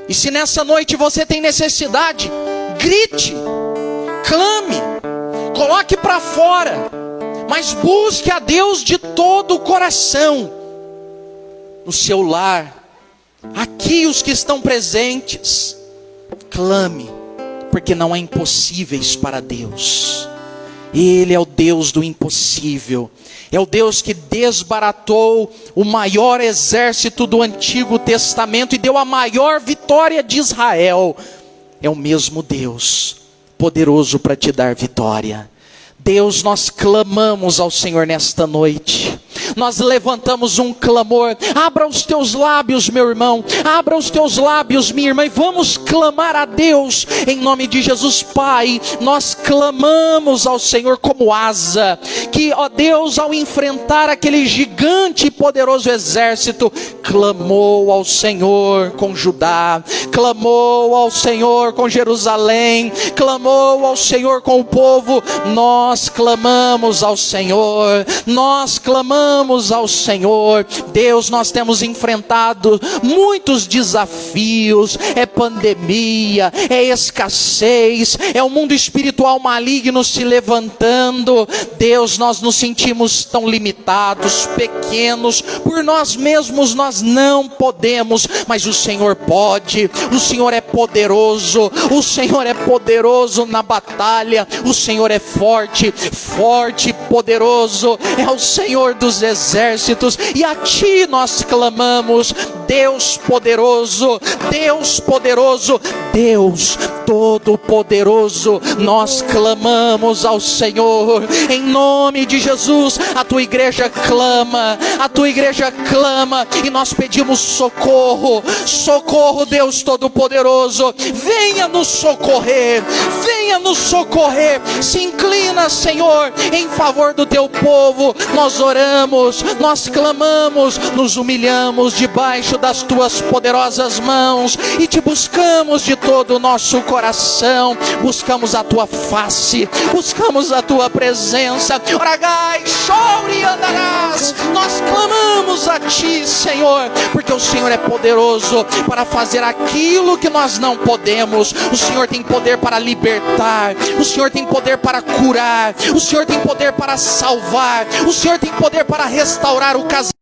C: E se nessa noite você tem necessidade, grite, clame, coloque para fora, mas busque a Deus de todo o coração. no seu lar, aqui os que estão presentes, clame, porque não há impossíveis para Deus. Ele é o Deus do impossível. É o Deus que desbaratou o maior exército do Antigo Testamento e deu a maior vitória de Israel. É o mesmo Deus, poderoso para te dar vitória. Deus, nós clamamos ao Senhor nesta noite. Nós levantamos um clamor. Abra os teus lábios, meu irmão. Abra os teus lábios, minha irmã. E vamos clamar a Deus em nome de Jesus. Pai, nós clamamos ao Senhor como asa. Que, ó Deus, ao enfrentar aquele gigante e poderoso exército, clamou ao Senhor com Judá. Clamou ao Senhor com Jerusalém. Clamou ao Senhor com o povo. Nós clamamos ao Senhor. Nós clamamos ao Senhor. Deus, nós temos enfrentado muitos desafios. É pandemia, é escassez, é o mundo espiritual maligno se levantando. Deus, nós nos sentimos tão limitados, pequenos. Por nós mesmos nós não podemos, mas o Senhor pode. O Senhor é poderoso. O Senhor é poderoso na batalha. O Senhor é forte, forte, poderoso. É o Senhor dos exércitos, e a ti nós clamamos, Deus poderoso, Deus poderoso, Deus todo-poderoso. Nós clamamos ao Senhor em nome de Jesus. A tua igreja clama, a tua igreja clama, e nós pedimos socorro. Socorro, Deus todo-poderoso, venha nos socorrer, venha nos socorrer. Se inclina, Senhor, em favor do teu povo. Nós oramos, nós clamamos, nos humilhamos debaixo das tuas poderosas mãos e te buscamos de todo o nosso coração. Buscamos a tua face, buscamos a tua presença. Oragai, chore e andarás. Nós clamamos a ti, Senhor, porque o Senhor é poderoso para fazer aquilo que nós não podemos. O Senhor tem poder para libertar, o Senhor tem poder para curar, o Senhor tem poder para salvar, o Senhor tem poder para restaurar o casamento.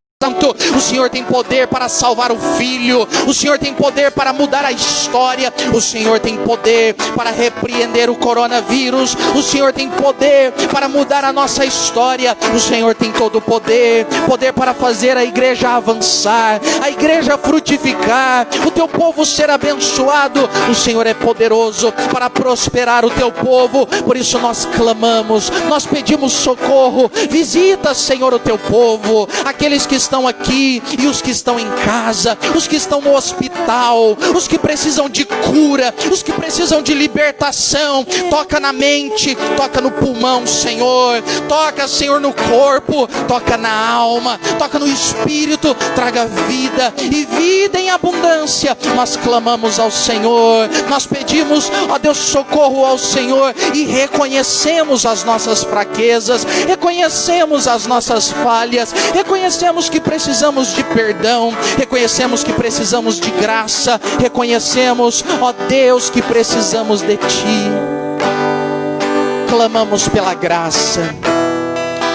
C: O Senhor tem poder para salvar o filho. O Senhor tem poder para mudar a história. O Senhor tem poder para repreender o coronavírus. O Senhor tem poder para mudar a nossa história. O Senhor tem todo o poder. Poder para fazer a igreja avançar, a igreja frutificar, o teu povo ser abençoado. O Senhor é poderoso para prosperar o teu povo. Por isso nós clamamos, nós pedimos socorro. Visita, Senhor, o teu povo, aqueles que estão aqui e os que estão em casa, os que estão no hospital, os que precisam de cura, os que precisam de libertação. Toca na mente, toca no pulmão, Senhor. Toca, Senhor, no corpo, toca na alma, toca no espírito. Traga vida e vida em abundância. Nós clamamos ao Senhor, nós pedimos, ó Deus, socorro ao Senhor, e reconhecemos as nossas fraquezas, reconhecemos as nossas falhas, reconhecemos que precisamos de perdão, reconhecemos que precisamos de graça, reconhecemos, ó Deus, que precisamos de ti. Clamamos pela graça,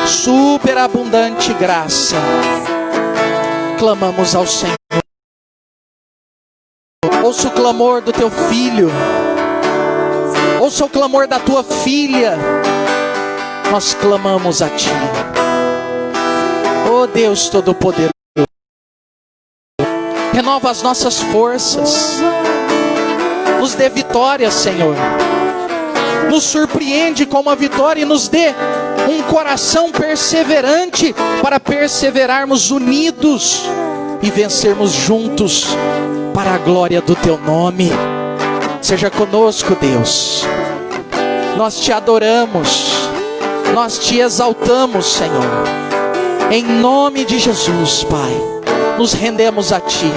C: superabundante graça. Clamamos ao Senhor. Ouça o clamor do teu filho, ouça o clamor da tua filha. Nós clamamos a ti. Oh Deus Todo-Poderoso, renova as nossas forças, nos dê vitória, Senhor, nos surpreende com uma vitória e nos dê um coração perseverante para perseverarmos unidos e vencermos juntos para a glória do teu nome. Seja conosco, Deus. Nós te adoramos, nós te exaltamos, Senhor. Em nome de Jesus, Pai, nos rendemos a ti.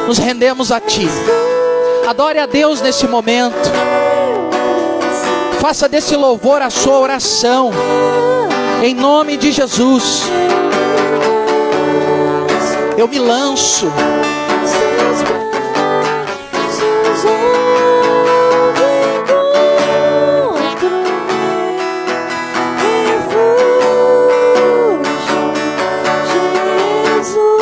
C: Nos rendemos a ti. Adore a Deus nesse momento. Faça desse louvor a sua oração. Em nome de Jesus. Eu me lanço.
B: Jesus.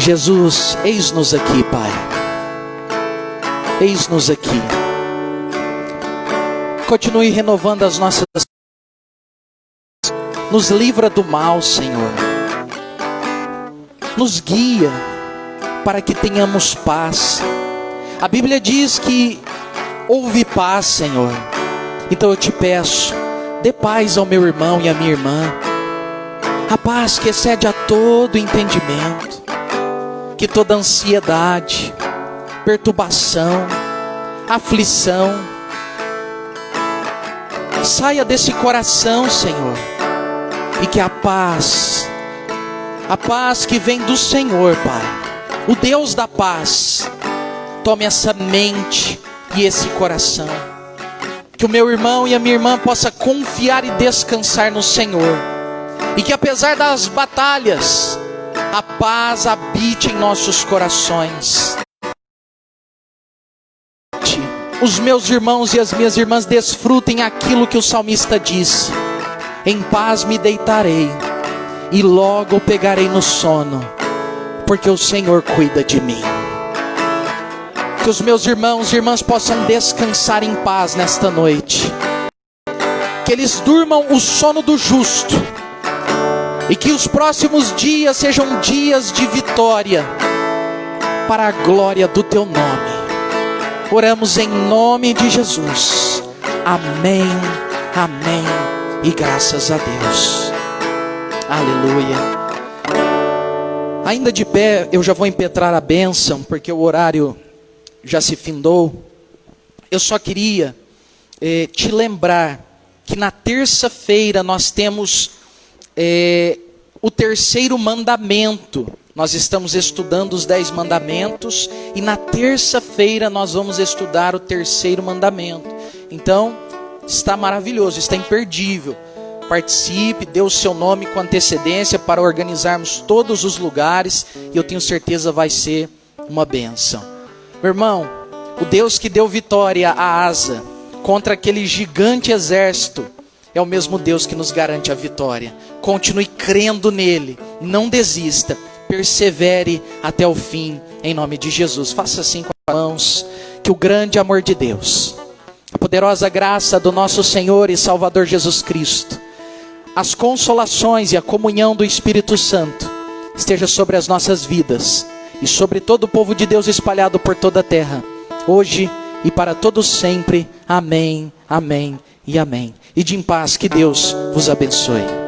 C: Jesus, eis-nos aqui, Pai. Eis-nos aqui. Continue renovando as nossas. Nos livra do mal, Senhor. Nos guia para que tenhamos paz. A Bíblia diz que houve paz, Senhor. Então eu te peço, dê paz ao meu irmão e à minha irmã. A paz que excede a todo entendimento. Que toda ansiedade, perturbação, aflição, saia desse coração, Senhor. E que a paz que vem do Senhor, Pai, o Deus da paz, tome essa mente e esse coração. Que o meu irmão e a minha irmã possa confiar e descansar no Senhor. E que apesar das batalhas, a paz habite em nossos corações. Os meus irmãos e as minhas irmãs desfrutem aquilo que o salmista disse: em paz me deitarei e logo pegarei no sono, porque o Senhor cuida de mim. Que os meus irmãos e irmãs possam descansar em paz nesta noite. Que eles durmam o sono do justo. E que os próximos dias sejam dias de vitória, para a glória do teu nome. Oramos em nome de Jesus. Amém, amém e graças a Deus. Aleluia. Ainda de pé, eu já vou impetrar a bênção, porque o horário já se findou. Eu só queria te lembrar que na terça-feira nós temos o terceiro mandamento. Nós estamos estudando os 10 mandamentos e na terça-feira nós vamos estudar o terceiro mandamento. Então, está maravilhoso, está imperdível. Participe, dê o seu nome com antecedência para organizarmos todos os lugares e eu tenho certeza vai ser uma bênção. Meu irmão, o Deus que deu vitória a Asa contra aquele gigante exército é o mesmo Deus que nos garante a vitória. Continue crendo nele, não desista, persevere até o fim, em nome de Jesus. Faça assim com as mãos. Que o grande amor de Deus, a poderosa graça do nosso Senhor e Salvador Jesus Cristo, as consolações e a comunhão do Espírito Santo esteja sobre as nossas vidas e sobre todo o povo de Deus espalhado por toda a terra, hoje e para todos sempre. Amém, amém e amém. E de em paz, que Deus vos abençoe.